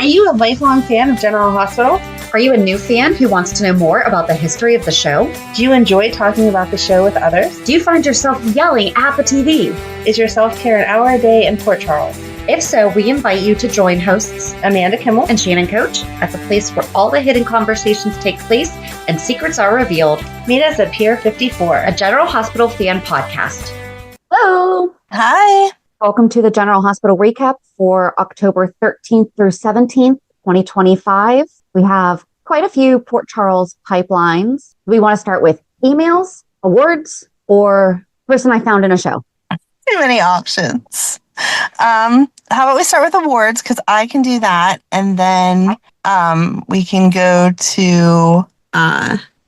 Are you a lifelong fan of General Hospital? Are you a new fan who wants to know more about the history of the show? Do you enjoy talking about the show with others? Do you find yourself yelling at the TV? Is your self-care an hour a day in Port Charles? If so, we invite you to join hosts Amanda Kimmel and Shannon Coach at the place where all the hidden conversations take place and secrets are revealed. Meet us at Pier 54, a General Hospital fan podcast. Hello. Hi. Welcome to the General Hospital recap for October 13th through 17th, 2025. We have quite a few Port Charles pipelines. We want to start with emails, awards, or person I found in a show. Too many options. How about we start with awards, because I can do that, and then we can go to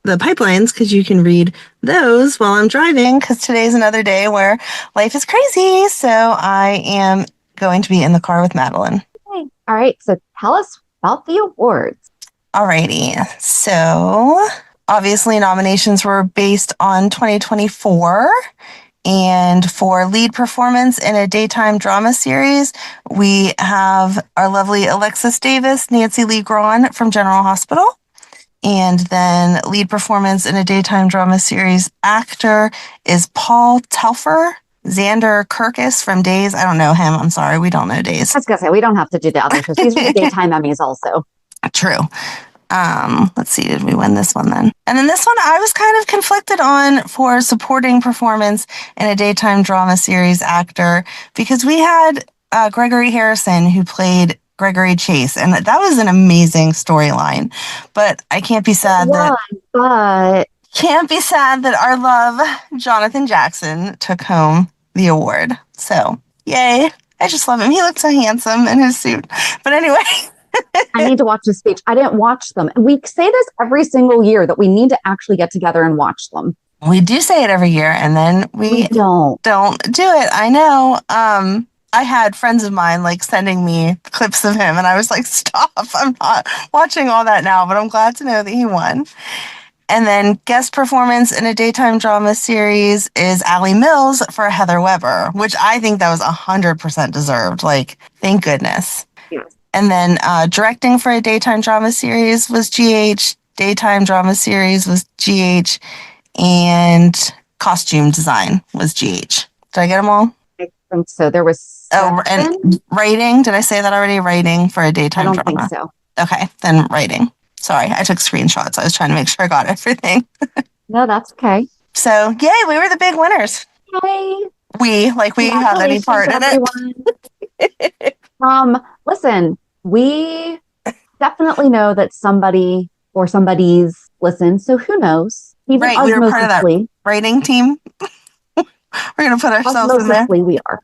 the pipelines, because you can read those while I'm driving, because today's another day where life is crazy. So I am going to be in the car with Madeline. Okay. All right. So tell us about the awards. Alrighty. So obviously nominations were based on 2024. And for lead performance in a daytime drama series, we have our lovely Alexis Davis, Nancy Lee Grawn from General Hospital. And then lead performance in a daytime drama series actor is Paul Telfer, Xander Kirkus from Days. I don't know him. I'm sorry. We don't know Days. I was going to say, we don't have to do the others because these are the daytime Emmys also. True. Let's see. Did we win this one then? And then this one I was kind of conflicted on for supporting performance in a daytime drama series actor, because we had Gregory Harrison, who played Gregory Chase, and that was an amazing storyline. But I can't be sad that our love Jonathan Jackson took home the award. So yay! I just love him. He looks so handsome in his suit. But anyway. I need to watch his speech. I didn't watch them. We say this every single year that we need to actually get together and watch them. We do say it every year, and then we don't do it. I know. I had friends of mine sending me clips of him, and I was like, stop, I'm not watching all that now, but I'm glad to know that he won. And then guest performance in a daytime drama series is Allie Mills for Heather Weber, which I think that was 100% deserved. Thank goodness. Yes. And then directing for a daytime drama series was GH, daytime drama series was GH, and costume design was GH. Did I get them all? I think so. There was 7. and writing. Did I say that already? Writing for a daytime drama? I don't think so. Okay, then writing. Sorry, I took screenshots. I was trying to make sure I got everything. No, that's okay. So, yay, we were the big winners. Yay. We have any part in it. Listen, we definitely know that somebody or somebody's listened, so who knows? Even right, we were part of that writing team. We're going to put ourselves in there. We are.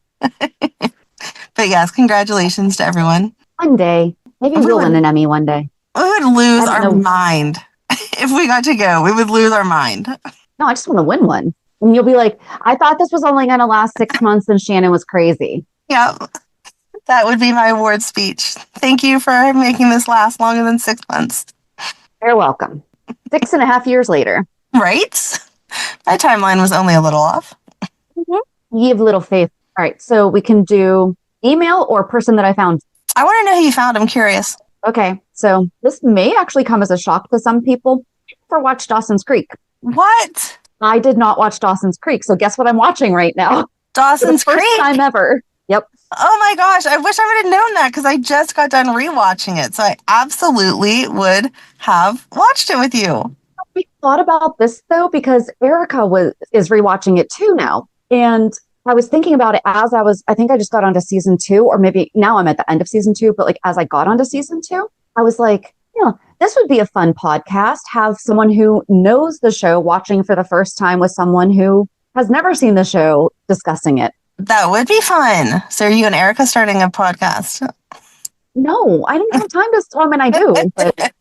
But yes, congratulations to everyone. One day. Maybe we'll win an Emmy one day. We would lose our mind. If we got to go, we would lose our mind. No, I just want to win one. And you'll be like, I thought this was only going to last 6 months and Shannon was crazy. Yeah, that would be my award speech. Thank you for making this last longer than 6 months. You're welcome. 6.5 years later. Right? My timeline was only a little off. Mm-hmm. You have little faith. All right, so we can do email or person that I found. I want to know who you found. I'm curious. Okay, so this may actually come as a shock to some people. I never watched Dawson's Creek. What? I did not watch Dawson's Creek, so guess what I'm watching right now? Dawson's Creek? First time ever. Yep. Oh my gosh, I wish I would have known that, because I just got done rewatching it, so I absolutely would have watched it with you. We thought about this, though, because Erica is rewatching it too now, and I was thinking about it as I think I just got onto season 2, or maybe now I'm at the end of season 2, but as I got onto season 2, I was like, this would be a fun podcast. Have someone who knows the show watching for the first time with someone who has never seen the show discussing it. That would be fun. So are you and Erica starting a podcast? No, I didn't have time to. I mean, I do, but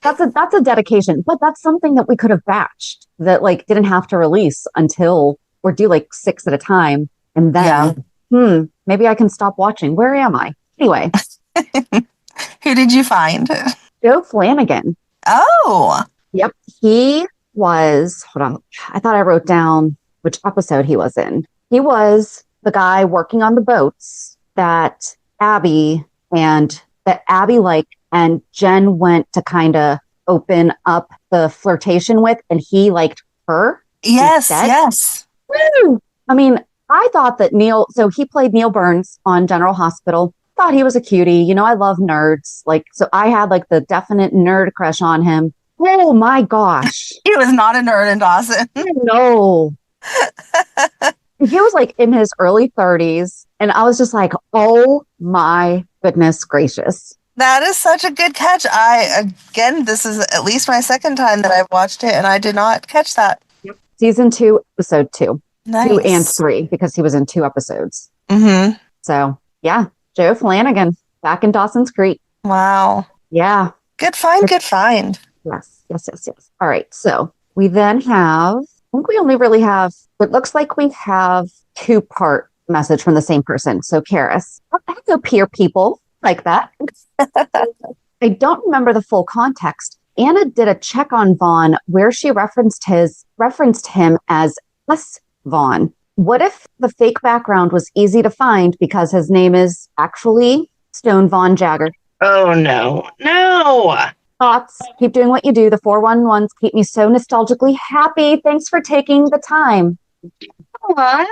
that's a dedication. But that's something that we could have batched that didn't have to release until or do 6 at a time, and then maybe I can stop watching. Where am I anyway? Who did you find? Joe Flanagan. Oh, yep. He was. Hold on. I thought I wrote down which episode he was in. He was the guy working on the boats that Abby and that Abby liked and Jen went to kind of open up the flirtation with, and he liked her. Yes, instead. yes. Woo! I mean, I thought that Neil, so he played Neil Burns on General Hospital. Thought he was a cutie. You know, I love nerds. Like, so I had like the definite nerd crush on him. Oh my gosh. He was not a nerd in Dawson. No. He was like in his early 30s. And I was just like, oh my goodness gracious. That is such a good catch. Again, this is at least my second time that I've watched it, and I did not catch that. Season 2, episode 2. Nice. 2 and 3, because he was in 2 episodes. Mm-hmm. So, yeah. Joe Flanagan, back in Dawson's Creek. Wow. Yeah. Good find, good find. Yes. All right. So we then have, I think we only really have, it looks like we have 2-part message from the same person. So Karis, hello peer people like that. I don't remember the full context. Anna did a check on Vaughn where she referenced him as S. Vaughn. What if the fake background was easy to find because his name is actually Stone Vaughn Jagger? Oh, no. Thoughts? Keep doing what you do. The 411s keep me so nostalgically happy. Thanks for taking the time. Aww.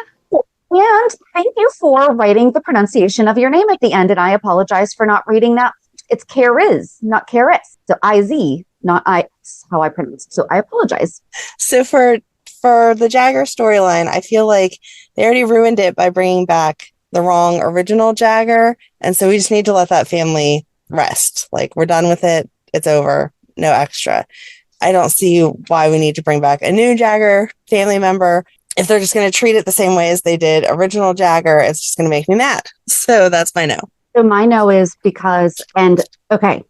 And thank you for writing the pronunciation of your name at the end. And I apologize for not reading that. It's Karis, not Karis. So I-Z, not I. How I pronounce it. So I apologize. So for the Jagger storyline, I feel like they already ruined it by bringing back the wrong original Jagger. And so we just need to let that family rest. Like, we're done with it. It's over. No extra. I don't see why we need to bring back a new Jagger family member. If they're just going to treat it the same way as they did original Jagger, it's just going to make me mad. So that's my no. So my no is because, and okay,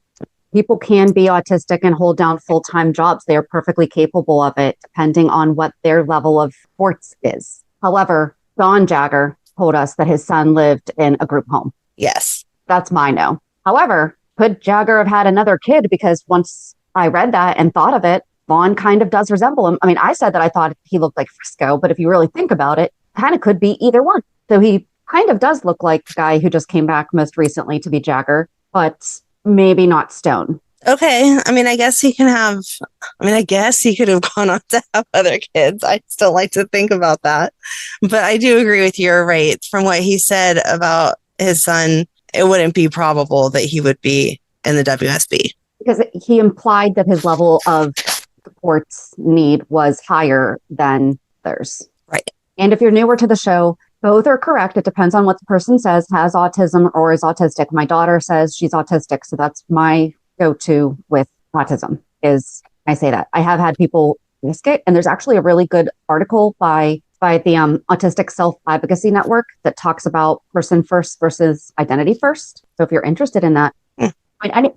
people can be autistic and hold down full-time jobs. They are perfectly capable of it, depending on what their level of sports is. However, Don Jagger told us that his son lived in a group home. Yes. That's my no. However, could Jagger have had another kid? Because once I read that and thought of it, Vaughn kind of does resemble him. I mean, I said that I thought he looked like Frisco, but if you really think about it, kind of could be either one. So he kind of does look like the guy who just came back most recently to be Jagger, but maybe not Stone. Okay. I guess he could have gone on to have other kids. I still like to think about that. But I do agree with you. You're right. From what he said about his son, it wouldn't be probable that he would be in the WSB. Because he implied that his level of supports need was higher than theirs. Right. And if you're newer to the show, both are correct. It depends on what the person says, has autism or is autistic. My daughter says she's autistic, so that's my go-to with autism is I say that. I have had people risk it, and there's actually a really good article by the Autistic Self-Advocacy Network that talks about person first versus identity first. So if you're interested in that,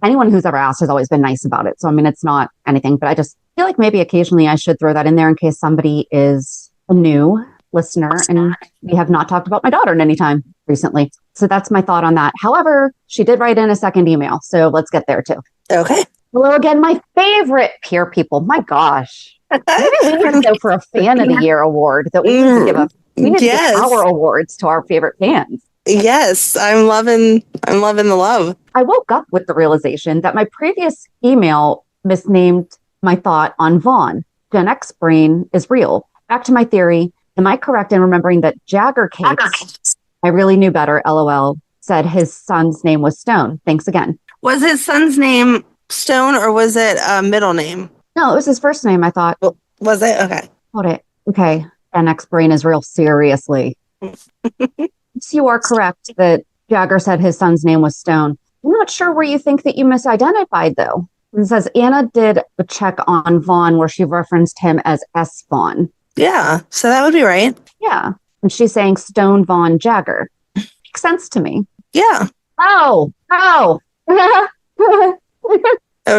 anyone who's ever asked has always been nice about it. So, it's not anything, but I just feel like maybe occasionally I should throw that in there in case somebody is a new listener and we have not talked about my daughter in any time recently. So that's my thought on that. However, she did write in a second email. So let's get there too. Okay. Hello again, my favorite peer people. My gosh. Maybe we need to go for a fan of the year award that we need to give we need to give our awards to our favorite fans. Yes, I'm loving the love. I woke up with the realization that my previous email misnamed my thought on Vaughn. Gen X brain is real. Back to my theory. Am I correct in remembering that Jagger Cates, I really knew better, LOL, said his son's name was Stone? Thanks again. Was his son's name Stone or was it a middle name? No, it was his first name, I thought. Was it? Okay. Hold it. Okay. Gen X brain is real. Seriously. So you are correct that Jagger said his son's name was Stone. I'm not sure where you think that you misidentified, though. It says Anna did a check on Vaughn where she referenced him as S. Vaughn. Yeah, so that would be right. Yeah. And she's saying Stone Vaughn Jagger. Makes sense to me. Yeah. Oh. Oh,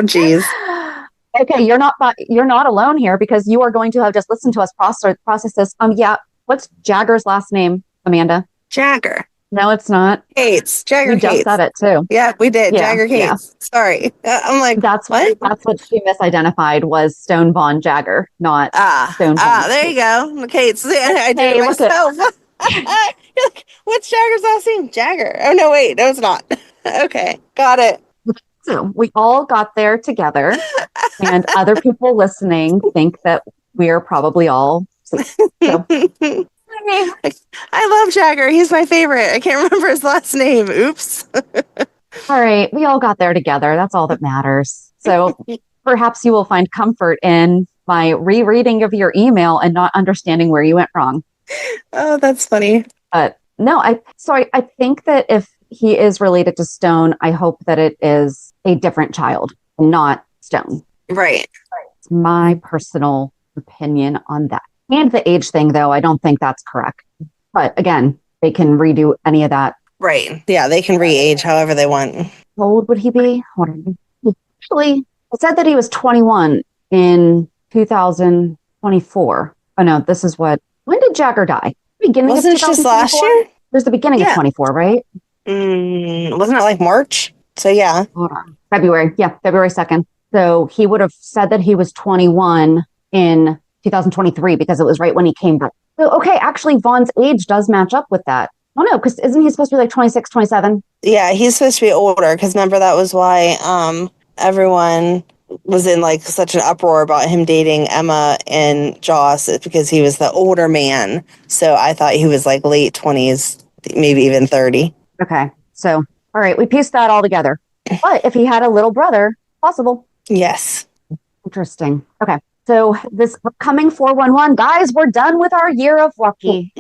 geez. Okay, you're not alone here because you are going to have just listened to us process this. Yeah. What's Jagger's last name, Amanda? Jagger. No, it's not. Cates. Jagger You Cates. just said it too. Yeah, we did. Yeah, Jagger Cates. yeah. Sorry. I'm like, That's what she misidentified was Stone Vaughn Jagger, not Stone Vaughn. there you go. Cates. I did Hey, it look myself. You're like, what's Jagger's last name? Jagger. Oh, no, wait. No, it's not. Okay, got it. So we all got there together, and other people listening think that we're probably all asleep. So, I love Jagger. He's my favorite. I can't remember his last name. Oops. all right, we all got there together. That's all that matters. So perhaps you will find comfort in my rereading of your email and not understanding where you went wrong. Oh, that's funny. But no, I think that if he is related to Stone, I hope that it is a different child, not Stone. Right. It's my personal opinion on that. And the age thing, though, I don't think that's correct. But again, they can redo any of that. Right. Yeah, they can re-age however they want. How old would he be? Actually, I said that he was 21 in 2024. Oh, no, this is when did Jagger die? Beginning Wasn't of it just last 2024? year? It was the beginning of 24, right? Wasn't it like March? So yeah. Hold on. February 2nd. So he would have said that he was 21 in 2023 because it was right when he came back. So, okay, actually, Vaughn's age does match up with that. Oh, no, because isn't he supposed to be like 26, 27? Yeah, he's supposed to be older because remember that was why everyone was in like such an uproar about him dating Emma and Joss because he was the older man. So I thought he was like late 20s, maybe even 30. Okay, so, all right, we pieced that all together. But if he had a little brother, possible. Yes. Interesting. Okay, so this upcoming 411, guys, we're done with our year of lucky.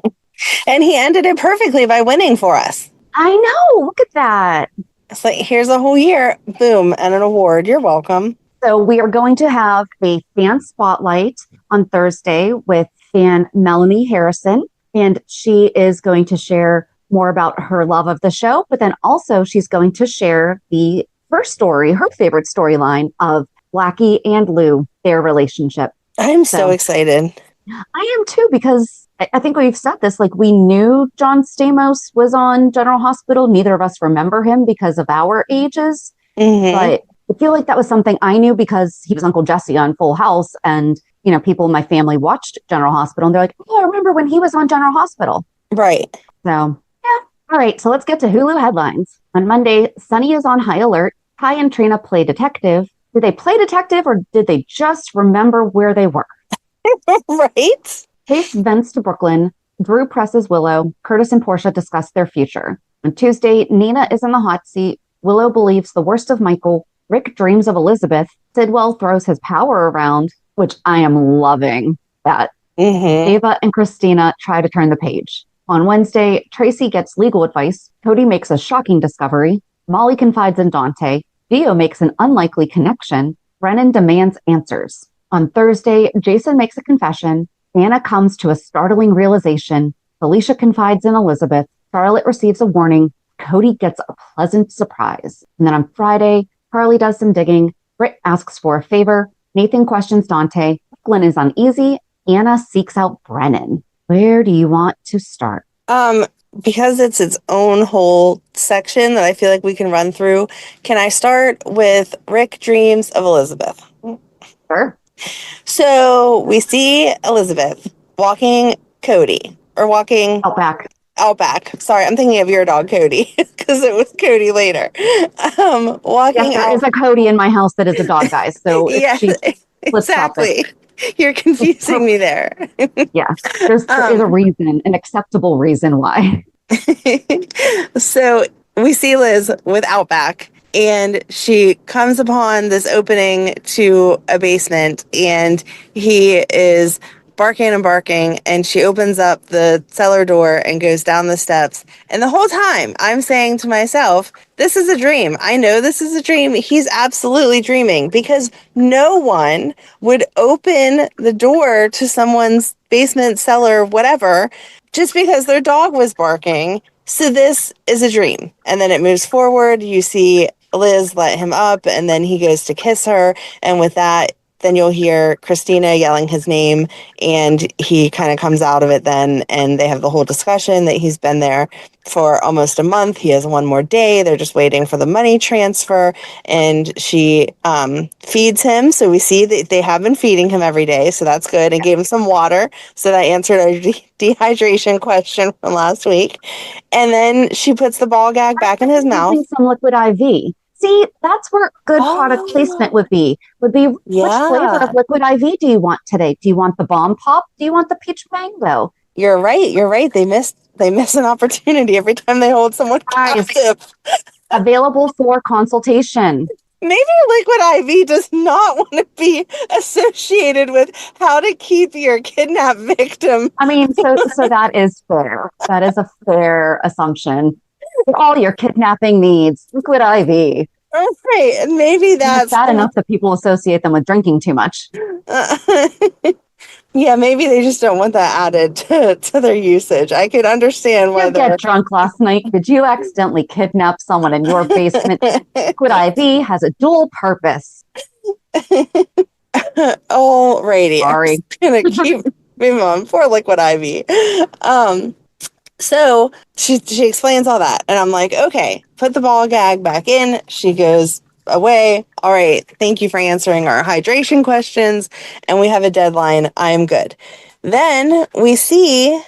And he ended it perfectly by winning for us. I know, look at that. It's like, here's a whole year, boom, and an award. You're welcome. So we are going to have a fan spotlight on Thursday with fan Melanie Harrison, and she is going to share more about her love of the show, but then also she's going to share her favorite storyline of Blackie and Lou, their relationship. I'm so excited. I am too, because I think we've said this, like we knew John Stamos was on General Hospital. Neither of us remember him because of our ages, but I feel like that was something I knew because he was Uncle Jesse on Full House. And, you know, people in my family watched General Hospital and they're like, oh, I remember when he was on General Hospital. Right. So, yeah. All right. So let's get to Hulu headlines. On Monday, Sunny is on high alert. Kai and Trina play detective. Did they play detective or did they just remember where they were? Right. Chase vents to Brook Lynn. Drew presses Willow. Curtis and Portia discuss their future. On Tuesday, Nina is in the hot seat. Willow believes the worst of Michael. Rick dreams of Elizabeth. Sidwell throws his power around, which I am loving that. Ava and Christina try to turn the page. On Wednesday, Tracy gets legal advice. Cody makes a shocking discovery. Molly confides in Dante. Dio makes an unlikely connection. Brennan demands answers. On Thursday, Jason makes a confession. Anna comes to a startling realization. Felicia confides in Elizabeth. Charlotte receives a warning. Cody gets a pleasant surprise. And then on Friday, Carly does some digging. Britt asks for a favor. Nathan questions Dante. Glenn is uneasy. Anna seeks out Brennan. Where do you want to start? Because it's its own whole section that I feel like we can run through, can I start with Rick dreams of Elizabeth? Sure. So we see Elizabeth walking Cody or walking Outback. Sorry, I'm thinking of your dog Cody because it was Cody later. Walking yes, there is a Cody in my house that is a dog, guys. So yes, exactly. You're confusing me there. Yeah, there is a reason, an acceptable reason why. So we see Liz with Outback, and she comes upon this opening to a basement, and he is barking, and she opens up the cellar door and goes down the steps. And the whole time I'm saying to myself, this is a dream. I know this is a dream. He's absolutely dreaming because no one would open the door to someone's basement, cellar, whatever, just because their dog was barking. So this is a dream. And then it moves forward. You see Liz let him up, and then he goes to kiss her. And with that, then you'll hear Christina yelling his name, and he kind of comes out of it then, and they have the whole discussion that he's been there for almost a month. He has one more day. They're just waiting for the money transfer, and she feeds him. So we see that they have been feeding him every day, so that's good, and gave him some water. So that answered our dehydration question from last week. And then she puts the ball gag back in his mouth. Using some liquid IV. See, that's where good product placement would be. Which flavor of liquid IV do you want today? Do you want the bomb pop? Do you want the peach mango? You're right. They miss an opportunity every time they hold someone captive. Available for consultation. Maybe liquid IV does not want to be associated with how to keep your kidnapped victim. I mean, so that is fair. That is a fair assumption. For all your kidnapping needs, liquid IV. Right, and maybe that's bad enough that people associate them with drinking too much. Yeah, maybe they just don't want that added to their usage. I could understand why you get drunk last night. Did you accidentally kidnap someone in your basement? Liquid IV has a dual purpose. Alrighty. Sorry. I'm gonna keep moving on. Poor liquid IV. So she explains all that, and I'm like, okay, put the ball gag back in. She goes away. All right, thank you for answering our hydration questions, and we have a deadline. I'm good. Then we see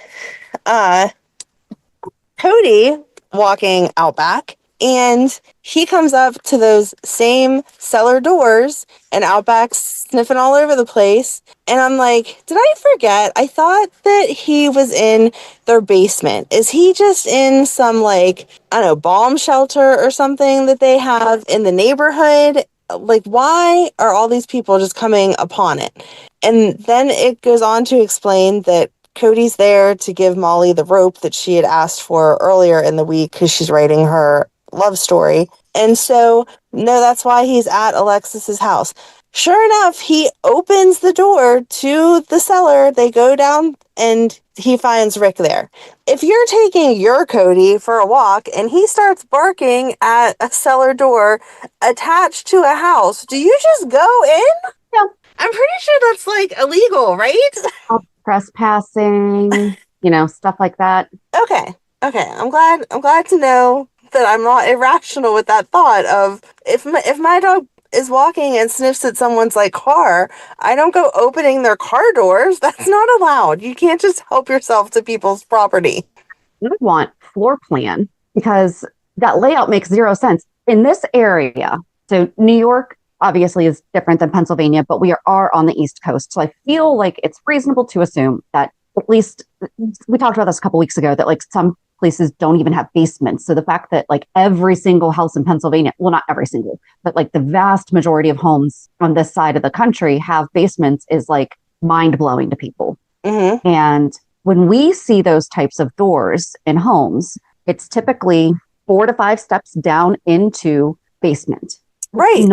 Cody walking out back, and he comes up to those same cellar doors, and Outback's sniffing all over the place. And I'm like, did I forget? I thought that he was in their basement. Is he just in some, like, I don't know, bomb shelter or something that they have in the neighborhood? Like, why are all these people just coming upon it? And then it goes on to explain that Cody's there to give Molly the rope that she had asked for earlier in the week because she's writing her love story. And so, no, that's why he's at Alexis's house. Sure enough, he opens the door to the cellar. They go down and he finds Rick there. If you're taking your Cody for a walk and he starts barking at a cellar door attached to a house, do you just go in? No. I'm pretty sure that's like illegal, right? Trespassing, stuff like that. Okay. I'm glad to know that I'm not irrational with that thought of if my dog is walking and sniffs at someone's like car, I don't go opening their car doors. That's not allowed. You can't just help yourself to people's property. You would want floor plan because that layout makes zero sense. In this area, so New York obviously is different than Pennsylvania, but we are on the East Coast. So I feel like it's reasonable to assume that at least, we talked about this a couple weeks ago, that like some places don't even have basements. So the fact that like every single house in Pennsylvania, well, not every single, but like the vast majority of homes on this side of the country have basements is like mind blowing to people. Mm-hmm. And when we see those types of doors in homes, it's typically 4 to 5 steps down into basement. Right. It's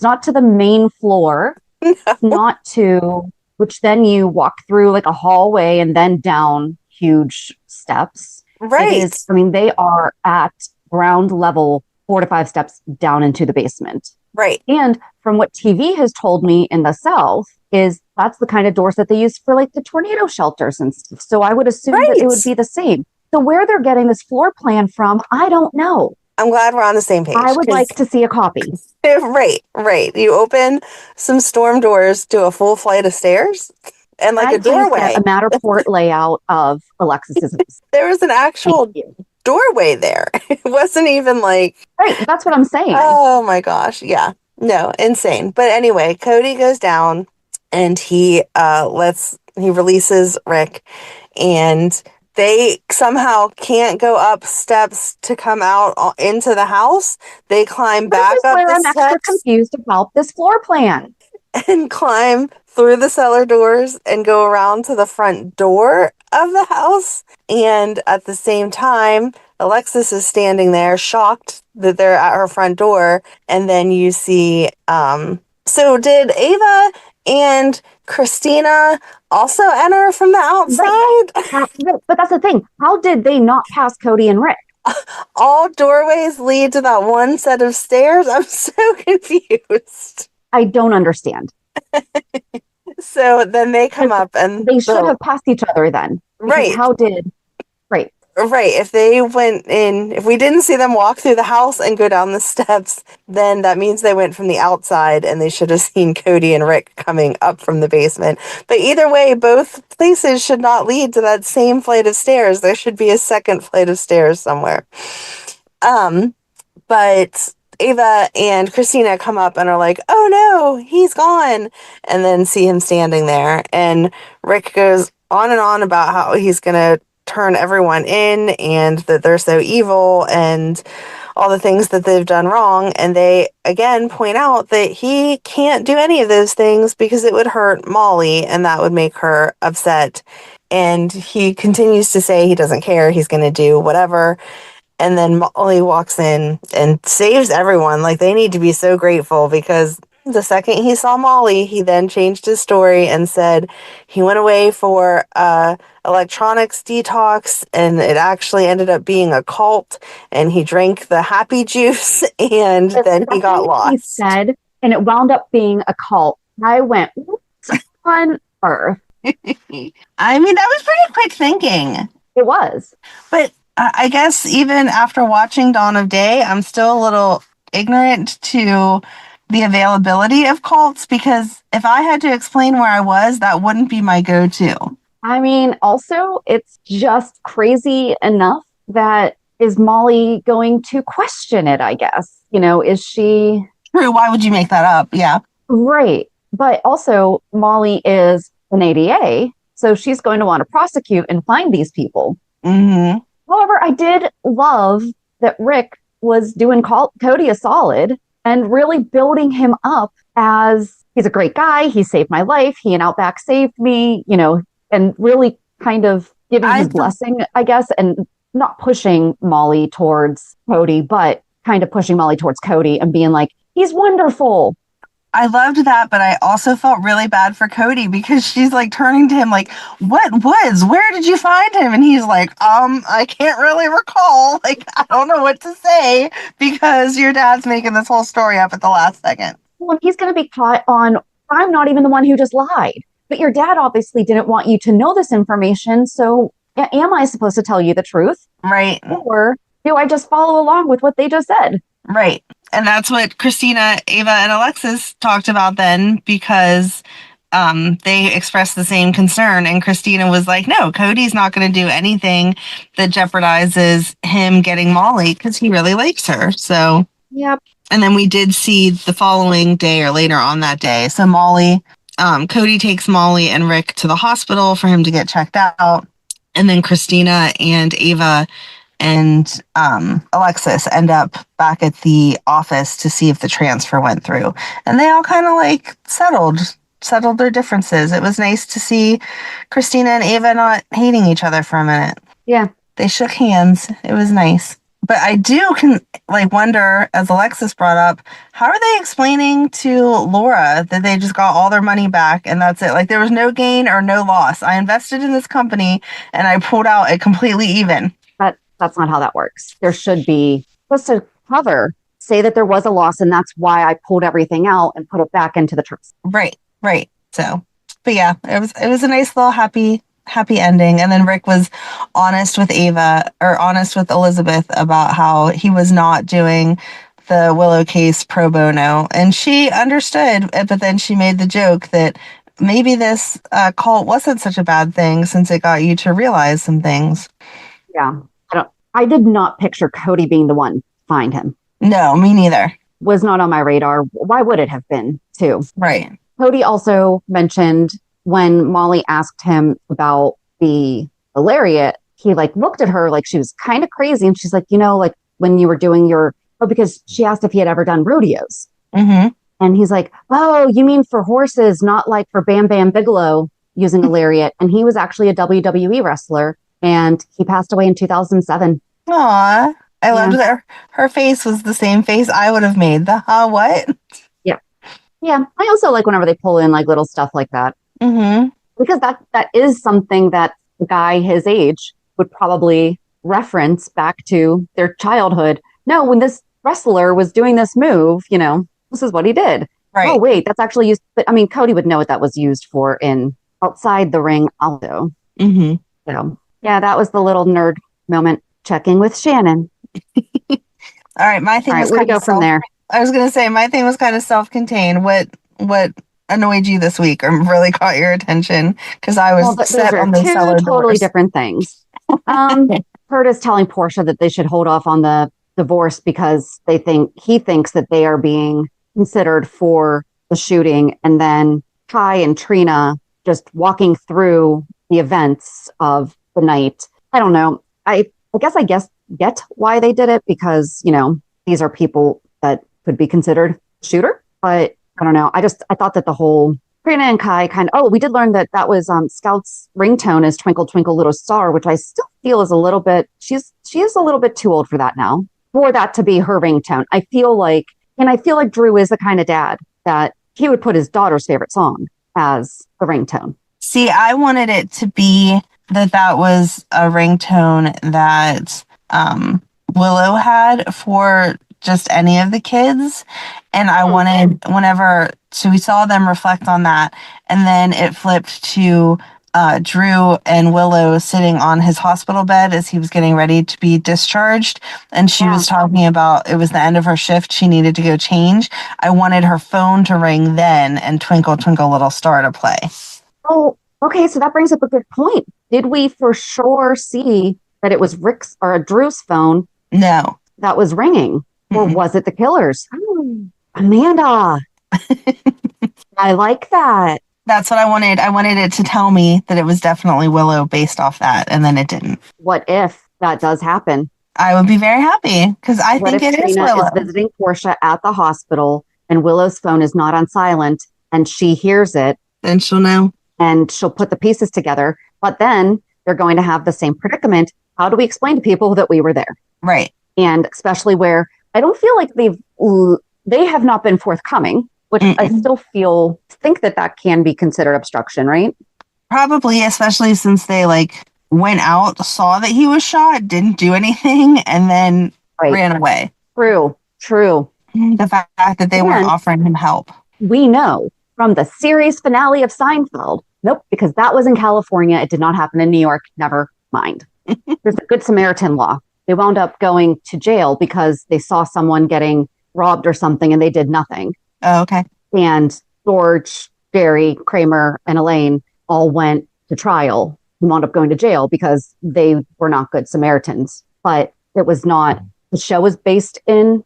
not to the main floor. No. It's not to, which then you walk through like a hallway and then down huge steps. Right. They are at ground level, 4 to 5 steps down into the basement. Right. And from what TV has told me in the South is that's the kind of doors that they use for like the tornado shelters and stuff. So I would assume that it would be the same. So where they're getting this floor plan from, I don't know. I'm glad we're on the same page. I would like to see a copy. Right. You open some storm doors to a full flight of stairs and like a doorway. A Matterport layout of Alexis's. There was an actual doorway there. It wasn't even like... Right, that's what I'm saying. Oh my gosh, yeah. No, insane. But anyway, Cody goes down and he releases Rick, and they somehow can't go up steps to come out into the house. They climb back up the steps. I'm extra confused about this floor plan. And climb through the cellar doors and go around to the front door of the house. And at the same time, Alexis is standing there shocked that they're at her front door. And then you see, so did Ava and Christina also enter from the outside? Right. But that's the thing. How did they not pass Cody and Rick? All doorways lead to that one set of stairs. I'm so confused. I don't understand. So then they come up and They should have passed each other then. Right. How did, right. Right. If they went in, if we didn't see them walk through the house and go down the steps, then that means they went from the outside and they should have seen Cody and Rick coming up from the basement. But either way, both places should not lead to that same flight of stairs. There should be a second flight of stairs somewhere. But Ava and Christina come up and are like, oh no, he's gone. And then see him standing there. And Rick goes on and on about how he's going to turn everyone in and that they're so evil and all the things that they've done wrong. And they again point out that he can't do any of those things because it would hurt Molly and that would make her upset. And he continues to say he doesn't care. He's going to do whatever. And then Molly walks in and saves everyone. Like, they need to be so grateful because the second he saw Molly, he then changed his story and said he went away for electronics detox and it actually ended up being a cult and he drank the happy juice and then he got lost. He said, and it wound up being a cult. I went, what on earth? I mean, that was pretty quick thinking. It was. But I guess even after watching Dawn of Day, I'm still a little ignorant to the availability of cults because if I had to explain where I was, that wouldn't be my go-to. I mean, also, it's just crazy enough that is Molly going to question it, I guess? You know, is she... True, why would you make that up? Yeah. Right. But also, Molly is an ADA, so she's going to want to prosecute and find these people. Mm-hmm. However, I did love that Rick was doing Cody a solid and really building him up as he's a great guy. He saved my life. He and Outback saved me, you know, and really kind of giving his blessing, I guess, and not pushing Molly towards Cody, but kind of pushing Molly towards Cody and being like, he's wonderful. I loved that, but I also felt really bad for Cody because she's like turning to him like, what woods? Where did you find him? And he's like, I can't really recall. Like, I don't know what to say because your dad's making this whole story up at the last second. Well, he's going to be caught on, I'm not even the one who just lied. But your dad obviously didn't want you to know this information. So am I supposed to tell you the truth? Right. Or do I just follow along with what they just said? Right. And that's what Christina, Ava, and Alexis talked about then because they expressed the same concern. And Christina was like, no, Cody's not going to do anything that jeopardizes him getting Molly because he really likes her. So, yep. And then we did see the following day or later on that day. So Cody takes Molly and Rick to the hospital for him to get checked out. And then Christina and Ava and Alexis end up back at the office to see if the transfer went through. And they all kind of like settled their differences. It was nice to see Christina and Ava not hating each other for a minute. Yeah. They shook hands. It was nice. But I do wonder, as Alexis brought up, how are they explaining to Laura that they just got all their money back and that's it? Like, there was no gain or no loss. I invested in this company and I pulled out it completely even. That's not how that works. There should be supposed to say that there was a loss and that's why I pulled everything out and put it back into the trust. Right. So, but yeah, it was a nice little happy ending. And then Rick was honest with Elizabeth about how he was not doing the Willow case pro bono. And she understood, but then she made the joke that maybe this cult wasn't such a bad thing since it got you to realize some things. Yeah. I did not picture Cody being the one to find him. No, me neither. Was not on my radar. Why would it have been, too? Right. Cody also mentioned when Molly asked him about the lariat, he looked at her like she was kind of crazy. And she's like, when you were doing because she asked if he had ever done rodeos. Mm-hmm. And he's like, oh, you mean for horses, not like for Bam Bam Bigelow using a lariat. And he was actually a WWE wrestler. And he passed away in 2007. Aw, I loved that her face was the same face I would have made. What? Yeah. Yeah. I also like whenever they pull in little stuff like that. Mm-hmm. Because that is something that a guy his age would probably reference back to their childhood. No, when this wrestler was doing this move, this is what he did. Oh, wait, that's actually used. But I mean, Cody would know what that was used for in outside the ring also. Mm-hmm. So, yeah, that was the little nerd moment checking with Shannon. All right, my thing All right, was where to kind go of from there? I was gonna say my thing was kind of self-contained. What annoyed you this week or really caught your attention? Because I was Those set are on those two cellar totally doors. different things. Kurt is telling Portia that they should hold off on the divorce because he thinks that they are being considered for the shooting, and then Kai and Trina just walking through the events of the night. I don't know. I guess get why they did it because, these are people that could be considered shooter, but I don't know. I thought that the whole Trina and Kai we did learn that was Scout's ringtone is Twinkle Twinkle Little Star, which I still feel is a little bit, she is a little bit too old for that now, for that to be her ringtone. I feel like Drew is the kind of dad that he would put his daughter's favorite song as the ringtone. See, I wanted it to be that was a ringtone that Willow had for just any of the kids. And I wanted so we saw them reflect on that. And then it flipped to Drew and Willow sitting on his hospital bed as he was getting ready to be discharged. And she was talking about it was the end of her shift. She needed to go change. I wanted her phone to ring then and Twinkle Twinkle Little Star to play. Oh, okay. So that brings up a good point. Did we for sure see that it was Rick's or Drew's phone? No. That was ringing. Or was it the killer's? Amanda. I like that. That's what I wanted. I wanted it to tell me that it was definitely Willow based off that, and then it didn't. What if that does happen? I would be very happy because I think it is Willow. Trina is visiting Portia at the hospital and Willow's phone is not on silent and she hears it. Then she'll know. And she'll put the pieces together. But then they're going to have the same predicament. How do we explain to people that we were there? Right. And especially where I don't feel like they have not been forthcoming, which I still think that can be considered obstruction, right? Probably, especially since they went out, saw that he was shot, didn't do anything, and then ran away. True. The fact that they weren't offering him help. We know from the series finale of Seinfeld, nope, because that was in California. It did not happen in New York. Never mind. There's a Good Samaritan law. They wound up going to jail because they saw someone getting robbed or something and they did nothing. Oh, okay. And George, Jerry, Kramer, and Elaine all went to trial and wound up going to jail because they were not good Samaritans. But it was not, the show was based in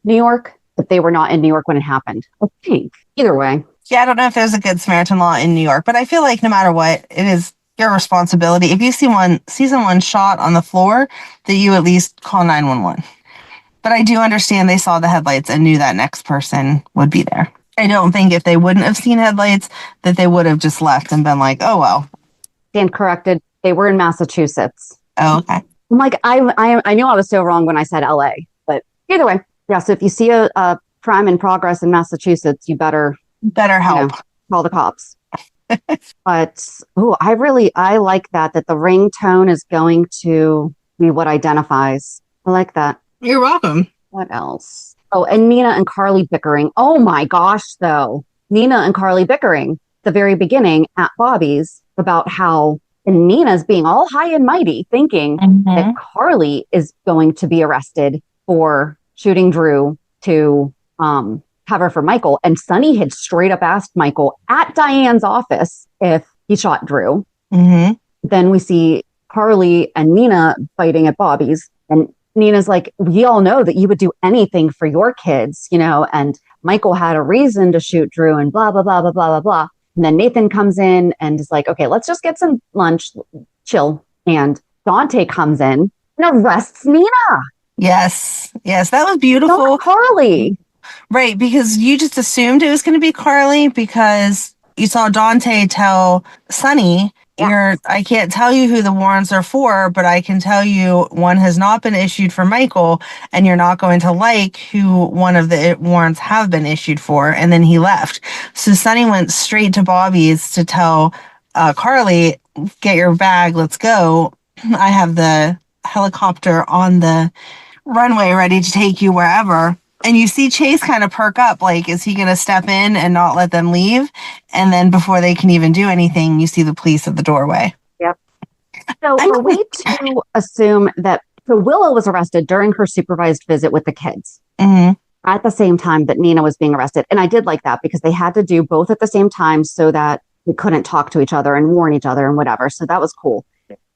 New York, but they were not in New York when it happened. I think. Either way. Yeah, I don't know if there's a Good Samaritan law in New York, but I feel like no matter what, it is your responsibility. If you see someone shot on the floor, that you at least call 911. But I do understand they saw the headlights and knew that next person would be there. I don't think if they wouldn't have seen headlights that they would have just left and been like, oh, well. Stand corrected. They were in Massachusetts. Oh, okay. I'm like, I knew I was so wrong when I said LA, but either way. Yeah, so if you see a crime in progress in Massachusetts, you better help. Call the cops. But I like that the ringtone is going to be what identifies. I like that. You're welcome. What else? Oh, and Nina and Carly bickering. Oh my gosh, though. Nina and Carly bickering at the very beginning at Bobbies about how Nina's being all high and mighty, thinking that Carly is going to be arrested for shooting Drew to cover for Michael. And Sonny had straight up asked Michael at Diane's office if he shot Drew. Then we see Carly and Nina fighting at Bobbies. And Nina's like, we all know that you would do anything for your kids, and Michael had a reason to shoot Drew and blah, blah, blah, blah, blah, blah, blah. And then Nathan comes in and is like, okay, let's just get some lunch, chill. And Dante comes in and arrests Nina. Yes, that was beautiful. Not Carly. Right, because you just assumed it was going to be Carly because you saw Dante tell Sonny, I can't tell you who the warrants are for, but I can tell you one has not been issued for Michael, and you're not going to like who one of the warrants have been issued for. And then he left. So Sonny went straight to Bobby's to tell Carly, get your bag, let's go. I have the helicopter on the runway ready to take you wherever. And you see Chase kind of perk up, like, is he going to step in and not let them leave? And then before they can even do anything, you see the police at the doorway. Yep. So are we to assume that Willow was arrested during her supervised visit with the kids at the same time that Nina was being arrested? And I did like that because they had to do both at the same time so that they couldn't talk to each other and warn each other and whatever. So that was cool.